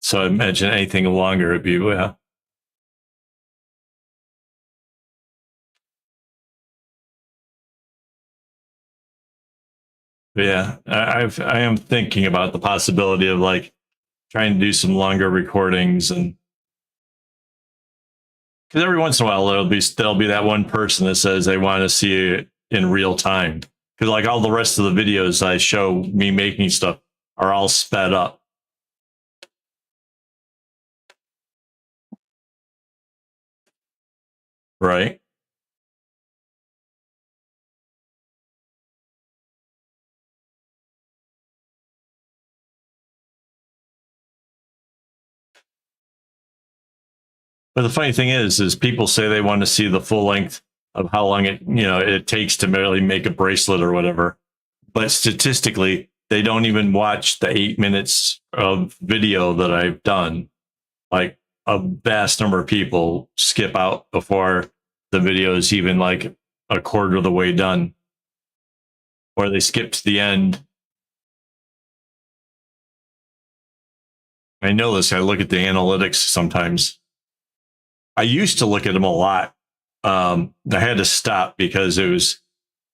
So I imagine anything longer would be, yeah. But yeah, I am thinking about the possibility of like trying to do some longer recordings, and because every once in a while there'll be that one person that says they want to see it in real time. Because like all the rest of the videos I show me making stuff are all sped up, right? But the funny thing is people say they want to see the full length of how long it takes to merely make a bracelet or whatever. But statistically, they don't even watch the 8 minutes of video that I've done. Like a vast number of people skip out before the video is even like a quarter of the way done, or they skip to the end. I know this. I look at the analytics sometimes. I used to look at them a lot. I had to stop because it was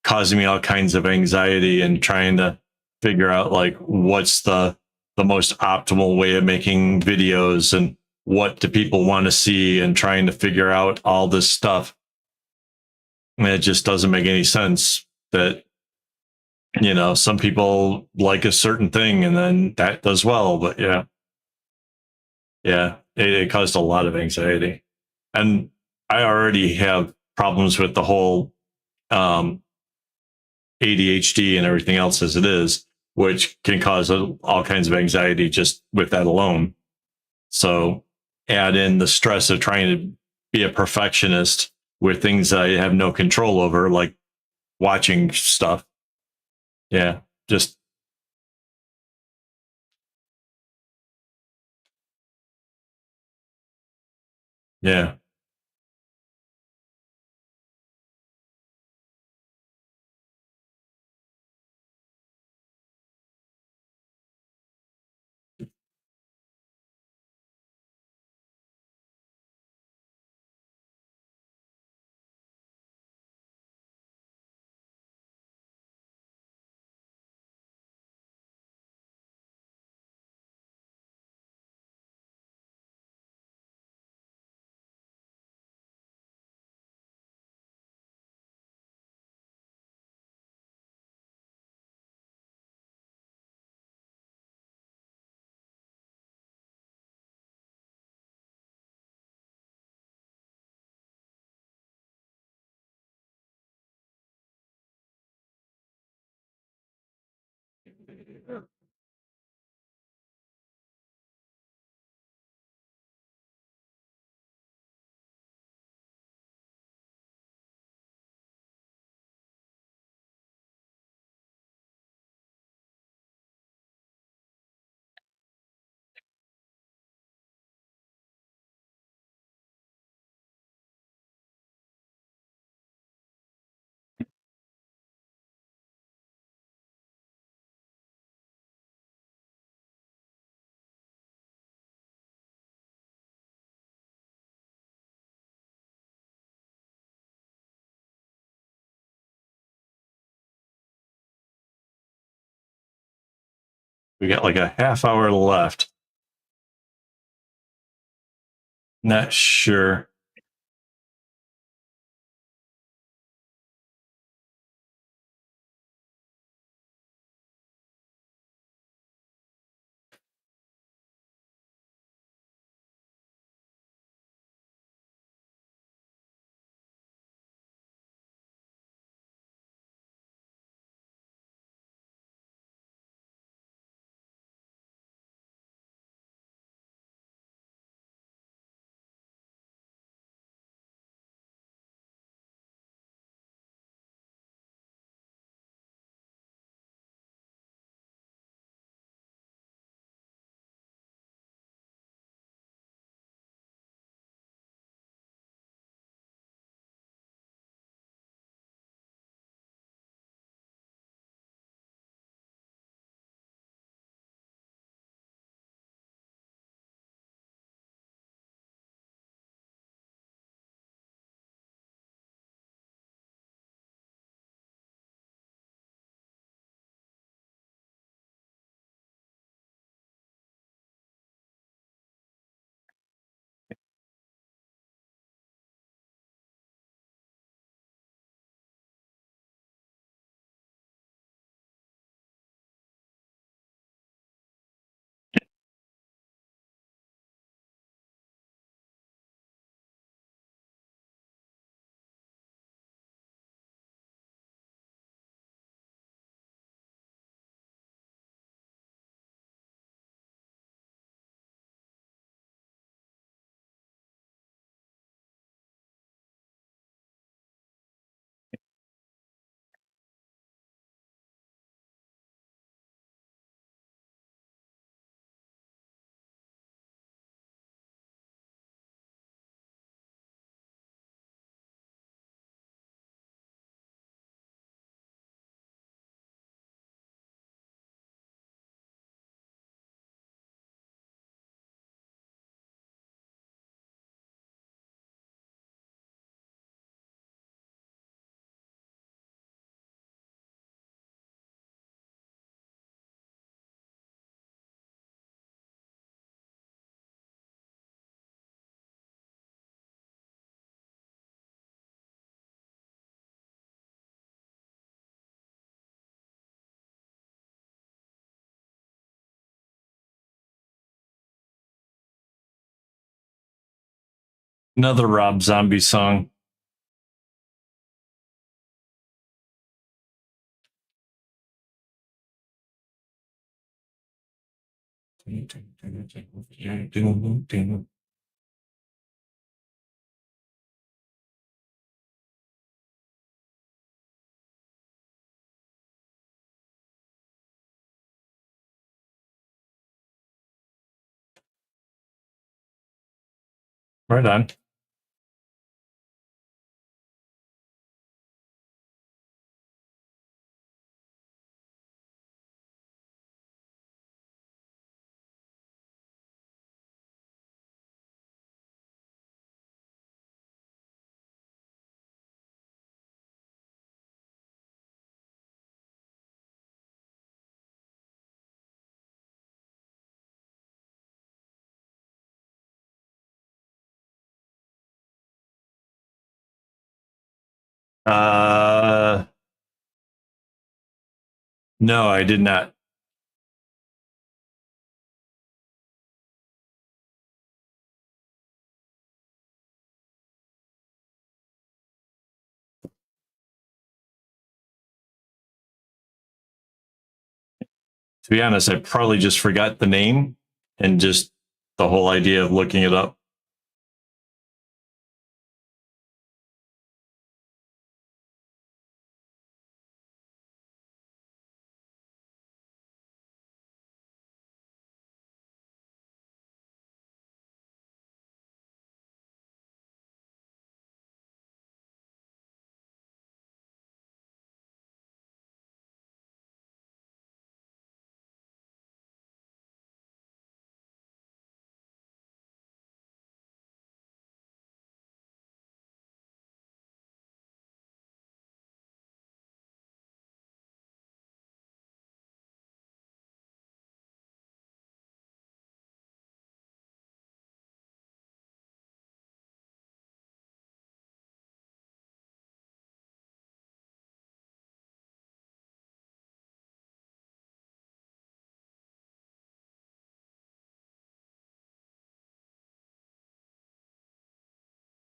causing me all kinds of anxiety and trying to figure out like what's the most optimal way of making videos and what do people want to see and trying to figure out all this stuff. And it just doesn't make any sense that some people like a certain thing and then that does well. But it caused a lot of anxiety. And I already have problems with the whole ADHD and everything else as it is, which can cause all kinds of anxiety just with that alone. So add in the stress of trying to be a perfectionist with things that I have no control over, like watching stuff. Yeah, just yeah. We got like a half hour left. Not sure. Another Rob Zombie song. Right on. Uh, no, I did not. To be honest, I probably just forgot the name and just the whole idea of looking it up.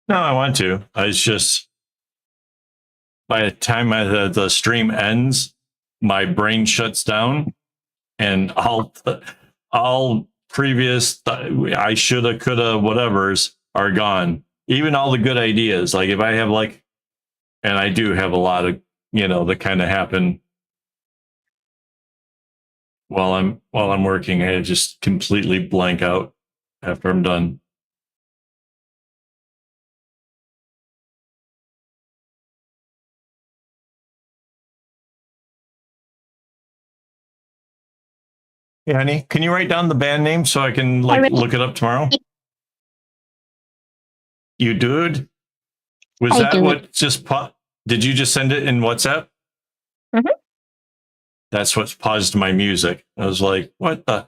No, I want to. It's just by the time the stream ends, my brain shuts down, and all previous I shoulda, coulda, whatevers are gone. Even all the good ideas. Like if I have like, and I do have a lot of that kind of happen while I'm working. I just completely blank out after I'm done. Hey, honey, can you write down the band name so I can look it up tomorrow? You dude? Was I that do. what just did you just send it in WhatsApp? Mm-hmm. That's what paused my music. I was like, what the?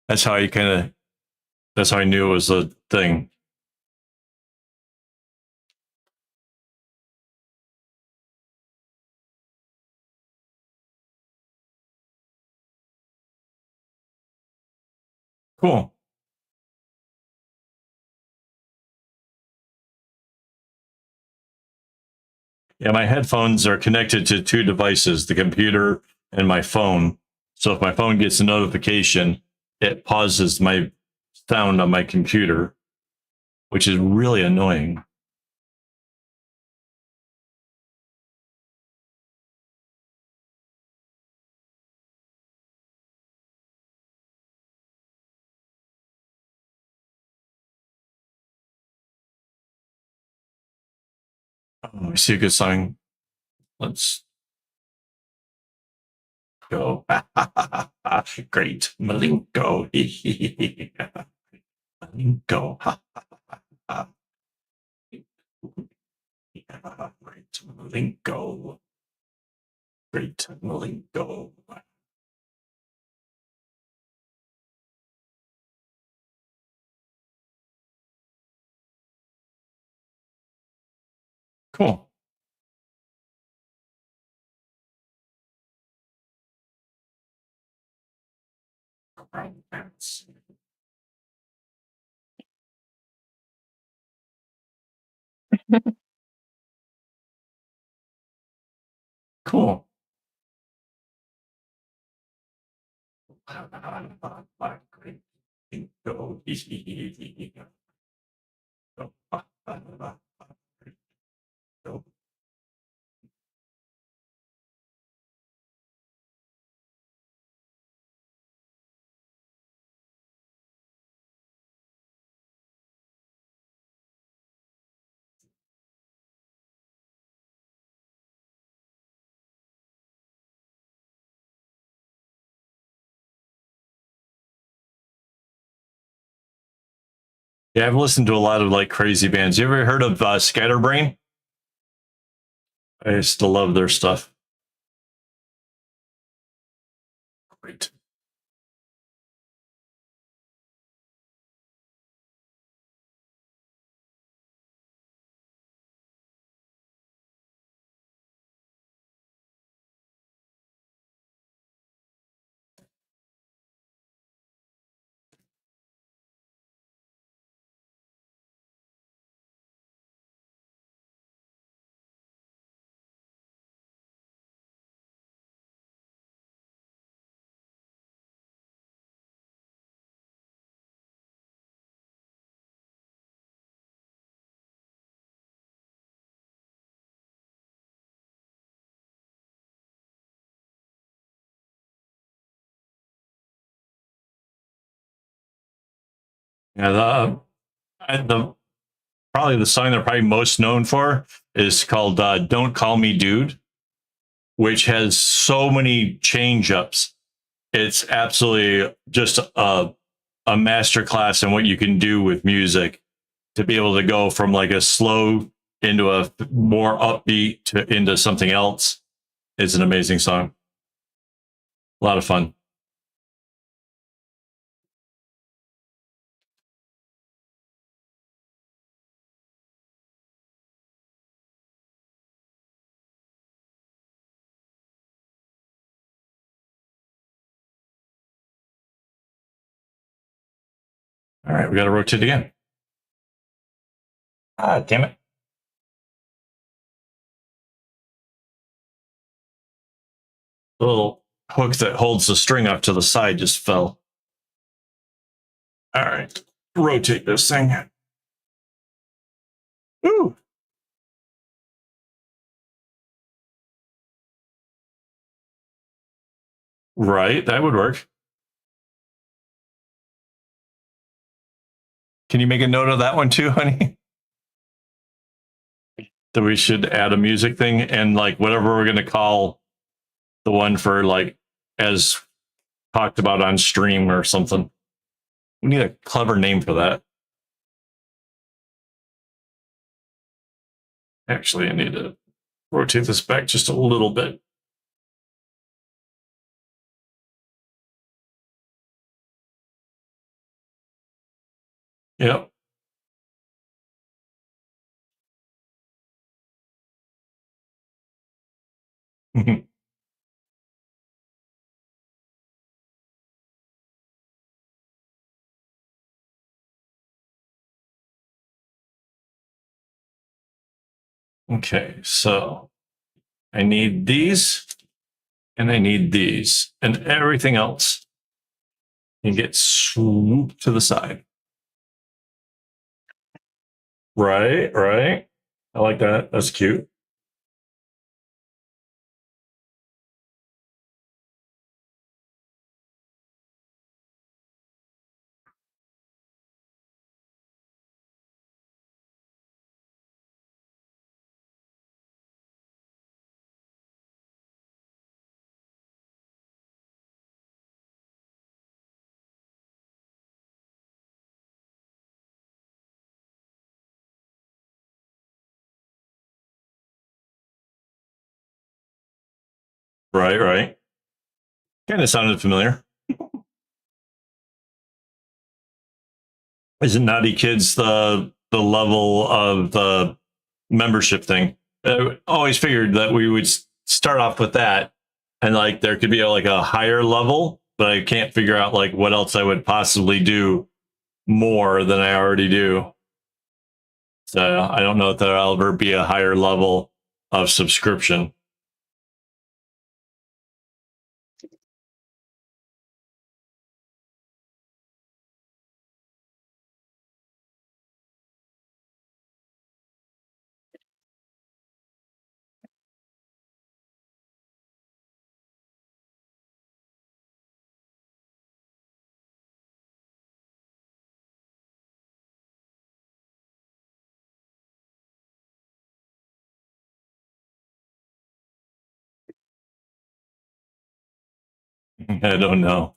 That's how that's how I knew it was a thing. Cool. Yeah, my headphones are connected to two devices, the computer and my phone. So if my phone gets a notification, it pauses my sound on my computer, which is really annoying. Oh, I see a good song. Let's go. Great. Malenko. Malenko. Great. Malenko. Great. Malenko. Cool. Cool. Yeah, I've listened to a lot of like crazy bands. You ever heard of Scatterbrain? I used to love their stuff. Great. Yeah, the probably the song they're probably most known for is called "Don't Call Me Dude," which has so many change ups. It's absolutely just a masterclass in what you can do with music to be able to go from like a slow into a more upbeat to into something else. It's an amazing song. A lot of fun. All right, we got to rotate again. Ah, damn it. The little hook that holds the string off to the side just fell. All right, rotate this thing. Ooh. Right, that would work. Can you make a note of that one too, honey? That we should add a music thing and like whatever we're going to call the one for like as talked about on stream or something. We need a clever name for that. Actually, I need to rotate this back just a little bit. Yep. Okay, so I need these and I need these and everything else can get swooped to the side. Right, right. I like that. That's cute. Right, right. Kind of sounded familiar. Isn't Naughty Kids the level of the membership thing? I always figured that we would start off with that, and like there could be like a higher level, but I can't figure out like what else I would possibly do more than I already do. I don't know if there'll ever be a higher level of subscription. I don't know.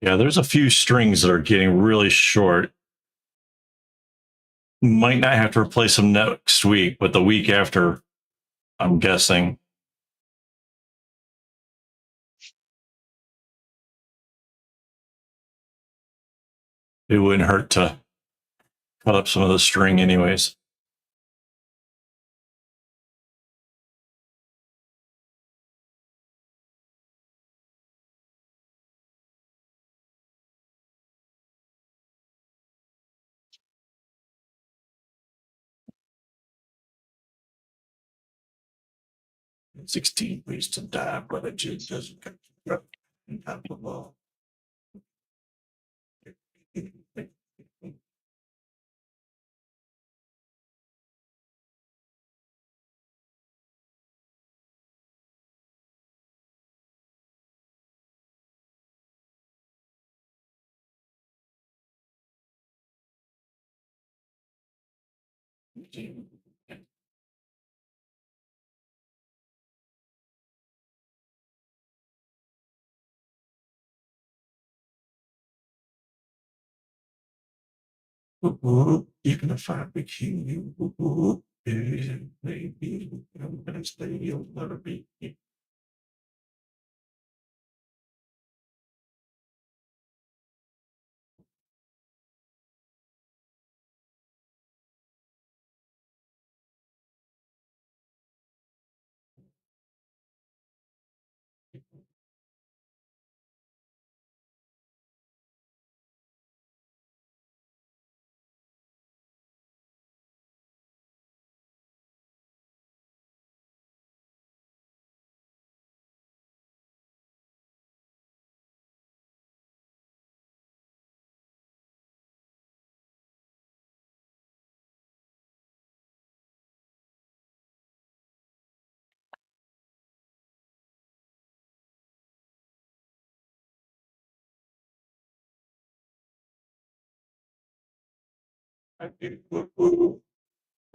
Yeah, there's a few strings that are getting really short. Might not have to replace them next week, but the week after, I'm guessing. It wouldn't hurt to cut up some of the string anyways. "16 ways to die, but it just doesn't come to Even if I became you, maybe I'm gonna stay, you'll never be.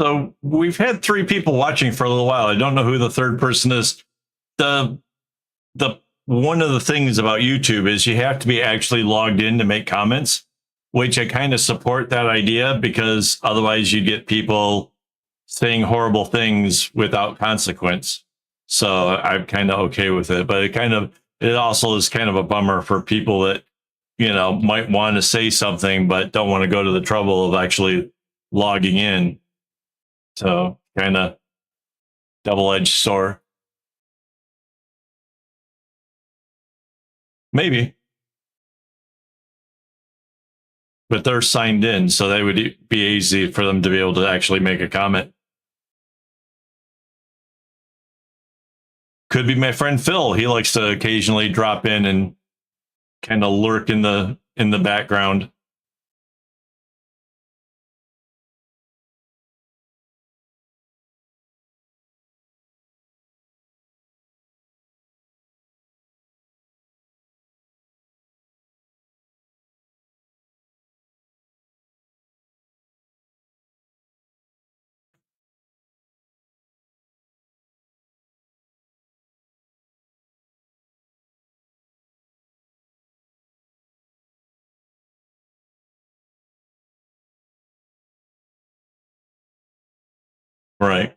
So we've had three people watching for a little while. I don't know who the third person is. The one of the things about YouTube is you have to be actually logged in to make comments, which I kind of support that idea, because otherwise you get people saying horrible things without consequence. So I'm kind of okay with it, but it also is kind of a bummer for people that, might want to say something, but don't want to go to the trouble of actually logging in. So kind of double-edged sword. Maybe, but they're signed in, so that would be easy for them to be able to actually make a comment. Could be my friend Phil. He likes to occasionally drop in and kind of lurk in the background. Right.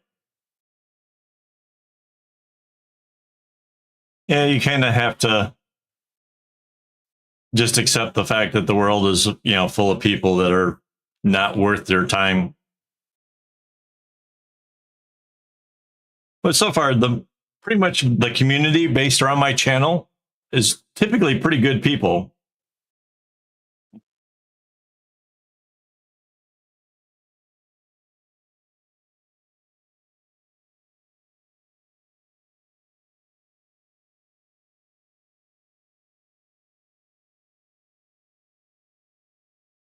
Yeah, you kind of have to just accept the fact that the world is, full of people that are not worth their time. But so far, the pretty much the community based around my channel is typically pretty good people.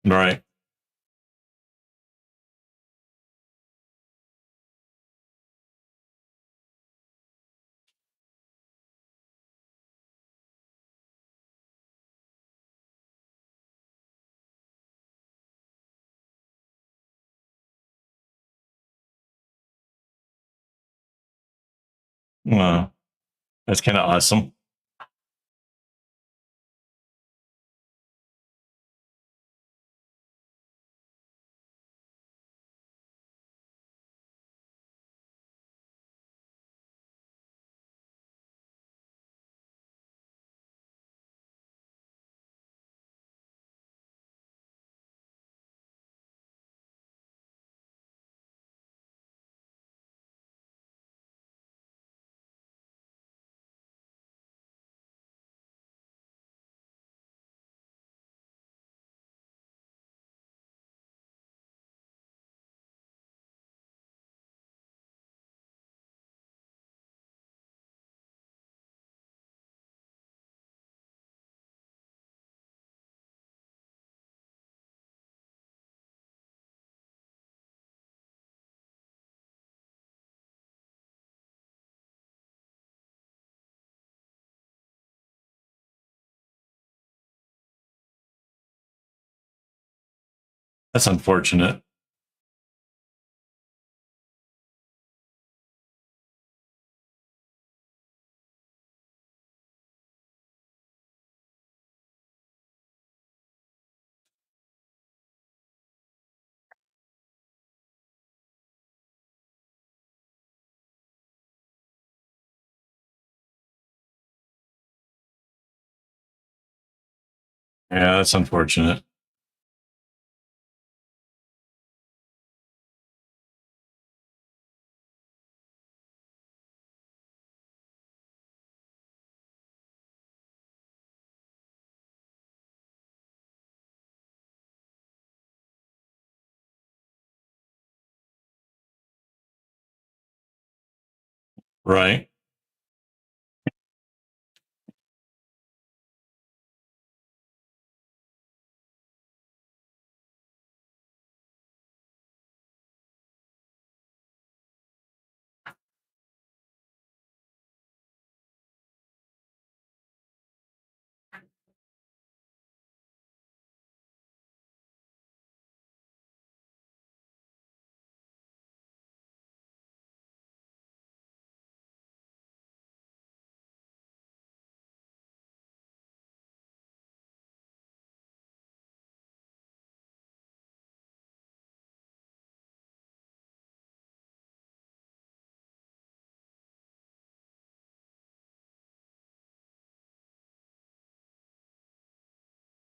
Right. That's kind of awesome. That's unfortunate. Yeah, that's unfortunate. Right.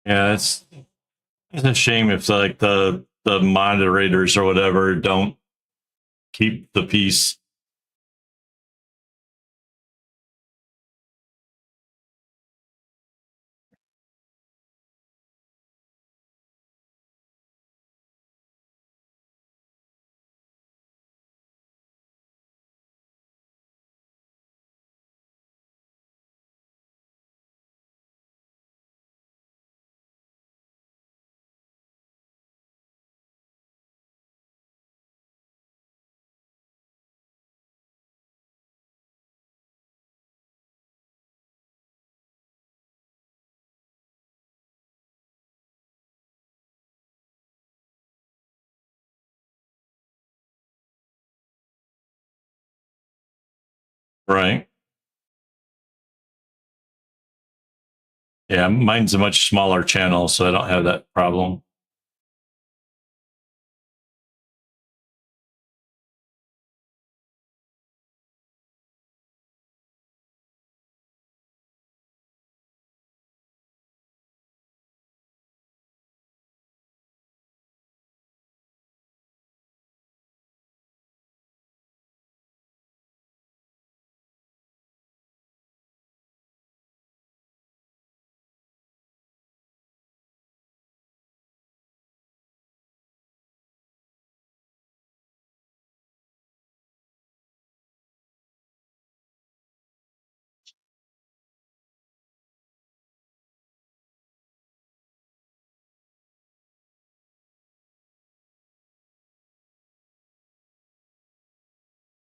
Yeah, it's a shame if like the moderators or whatever don't keep the peace. Right. Yeah, mine's a much smaller channel, so I don't have that problem.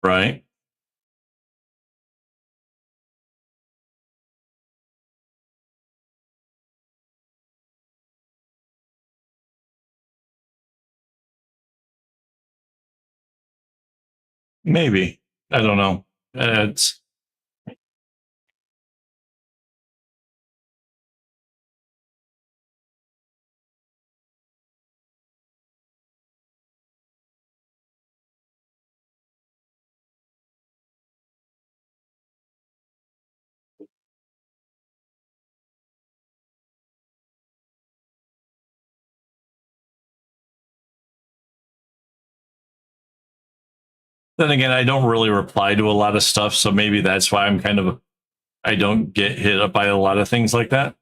Right. Maybe. I don't know. It's then again, I don't really reply to a lot of stuff, so maybe that's why I'm kind of I don't get hit up by a lot of things like that.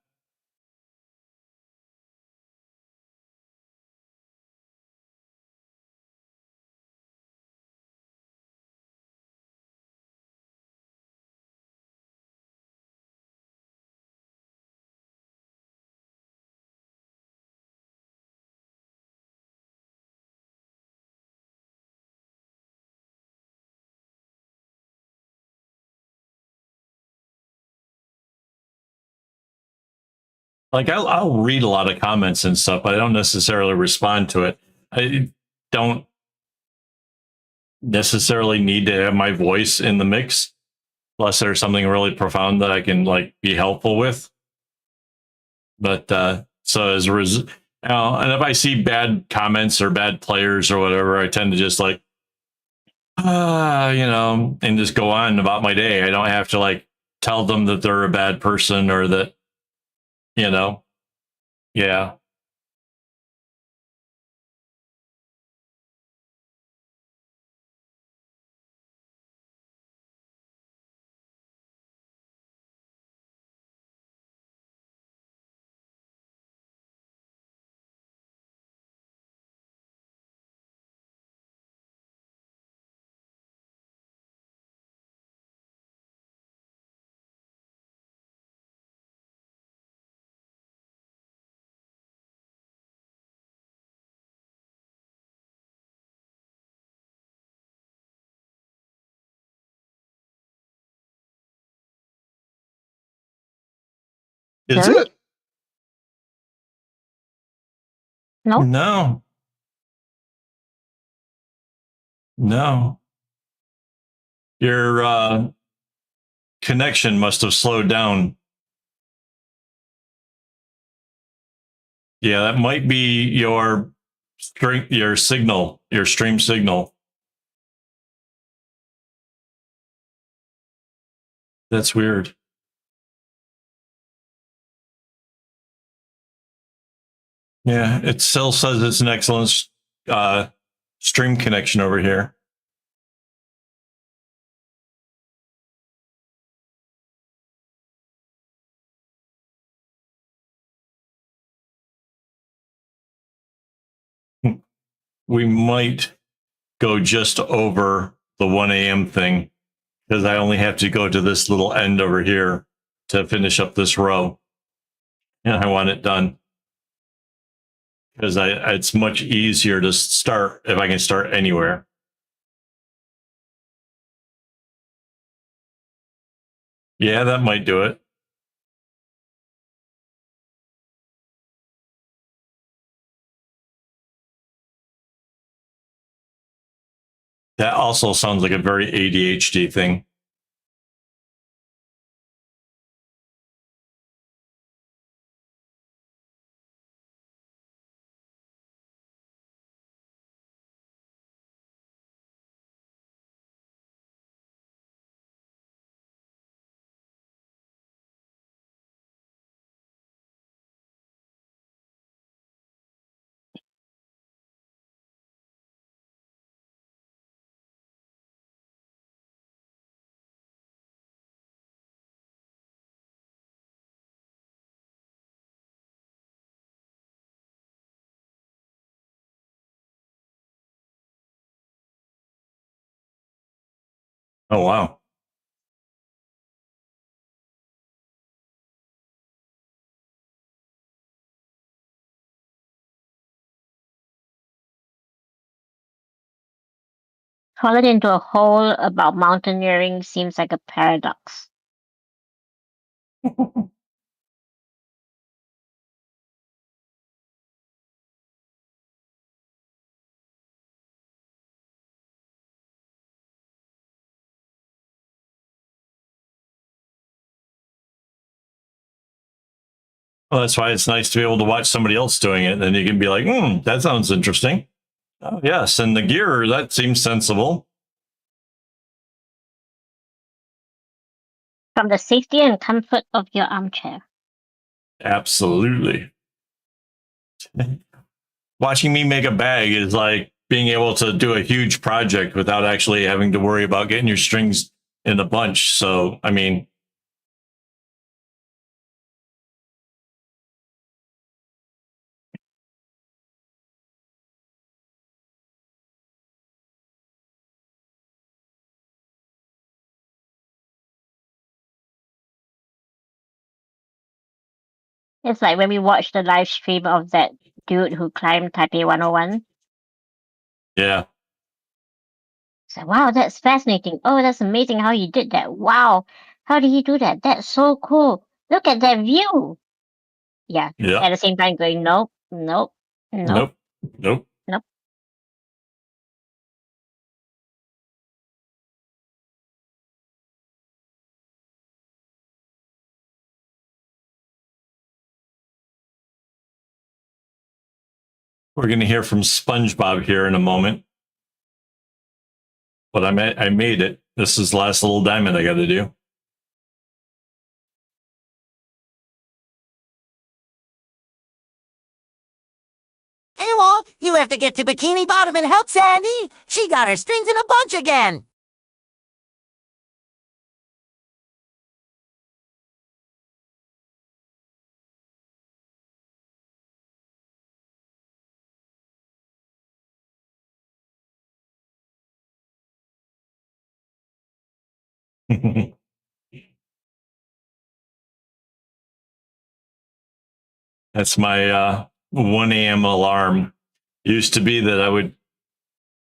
Like I'll read a lot of comments and stuff, but I don't necessarily respond to it. I don't necessarily need to have my voice in the mix unless there's something really profound that I can like be helpful with. But so as a result, and if I see bad comments or bad players or whatever, I tend to just like, and just go on about my day. I don't have to like tell them that they're a bad person or that, you know, yeah. Is Really? it? No? No, no. Your connection must have slowed down. Yeah, that might be your your signal, your stream signal. That's weird. Yeah, it still says it's an excellent stream connection over here. We might go just over the 1 a.m. thing because I only have to go to this little end over here to finish up this row. And I want it done because it's much easier to start if I can start anywhere. Yeah, that might do it. That also sounds like a very ADHD thing. Oh, wow. Falling into a hole about mountaineering seems like a paradox. Well, that's why it's nice to be able to watch somebody else doing it. And then you can be like, that sounds interesting. Oh, yes. And the gear, that seems sensible. From the safety and comfort of your armchair. Absolutely. Watching me make a bag is like being able to do a huge project without actually having to worry about getting your strings in a bunch. So, I mean, It's like when we watched the live stream of that dude who climbed Taipei 101. yeah. It's like, wow, that's fascinating. Oh, that's amazing how he did that. Wow, how did he do that? That's so cool. Look at that view. Yeah. Yeah. At the same time, going, nope, nope, nope, Nope. Nope. nope. We're going to hear from SpongeBob here in a moment. But I made it. This is the last little diamond I got to do. AWOL, you have to get to Bikini Bottom and help Sandy. She got her strings in a bunch again. That's my 1 a.m. alarm. Used to be that I would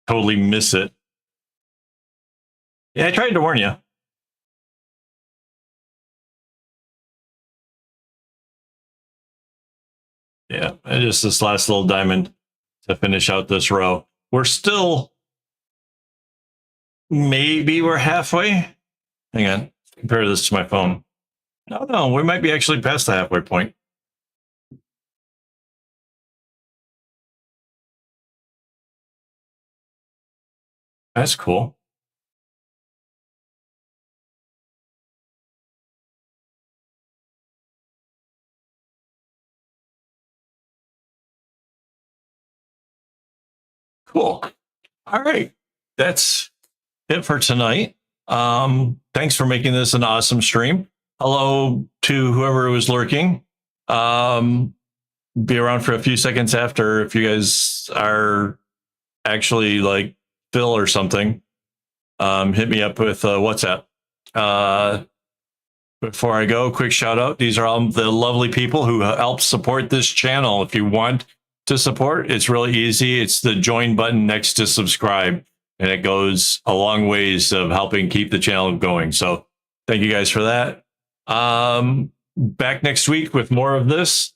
totally miss it. Yeah, I tried to warn you. Yeah, and just this last little diamond to finish out this row. We're still, maybe we're halfway. Hang on, compare this to my phone. No, we might be actually past the halfway point. That's cool. Cool. All right. That's it for tonight. Thanks for making this an awesome stream. Hello to whoever was lurking. Be around for a few seconds after if you guys are actually like Phil or something. Hit me up with WhatsApp. Before I go, quick shout out. These are all the lovely people who help support this channel. If you want to support, it's really easy. It's the join button next to subscribe, and it goes a long ways of helping keep the channel going. So thank you guys for that. Back next week with more of this.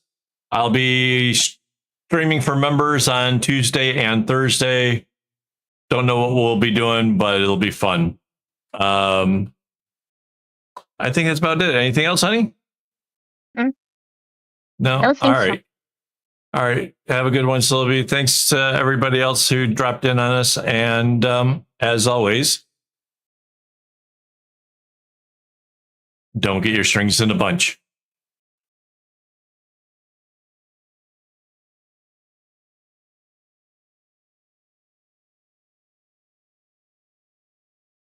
I'll be streaming for members on Tuesday and Thursday. Don't know what we'll be doing, but it'll be fun. I think that's about it. Anything else, honey? No? All right. All right. Have a good one, Sylvie. Thanks to everybody else who dropped in on us. And as always, don't get your strings in a bunch.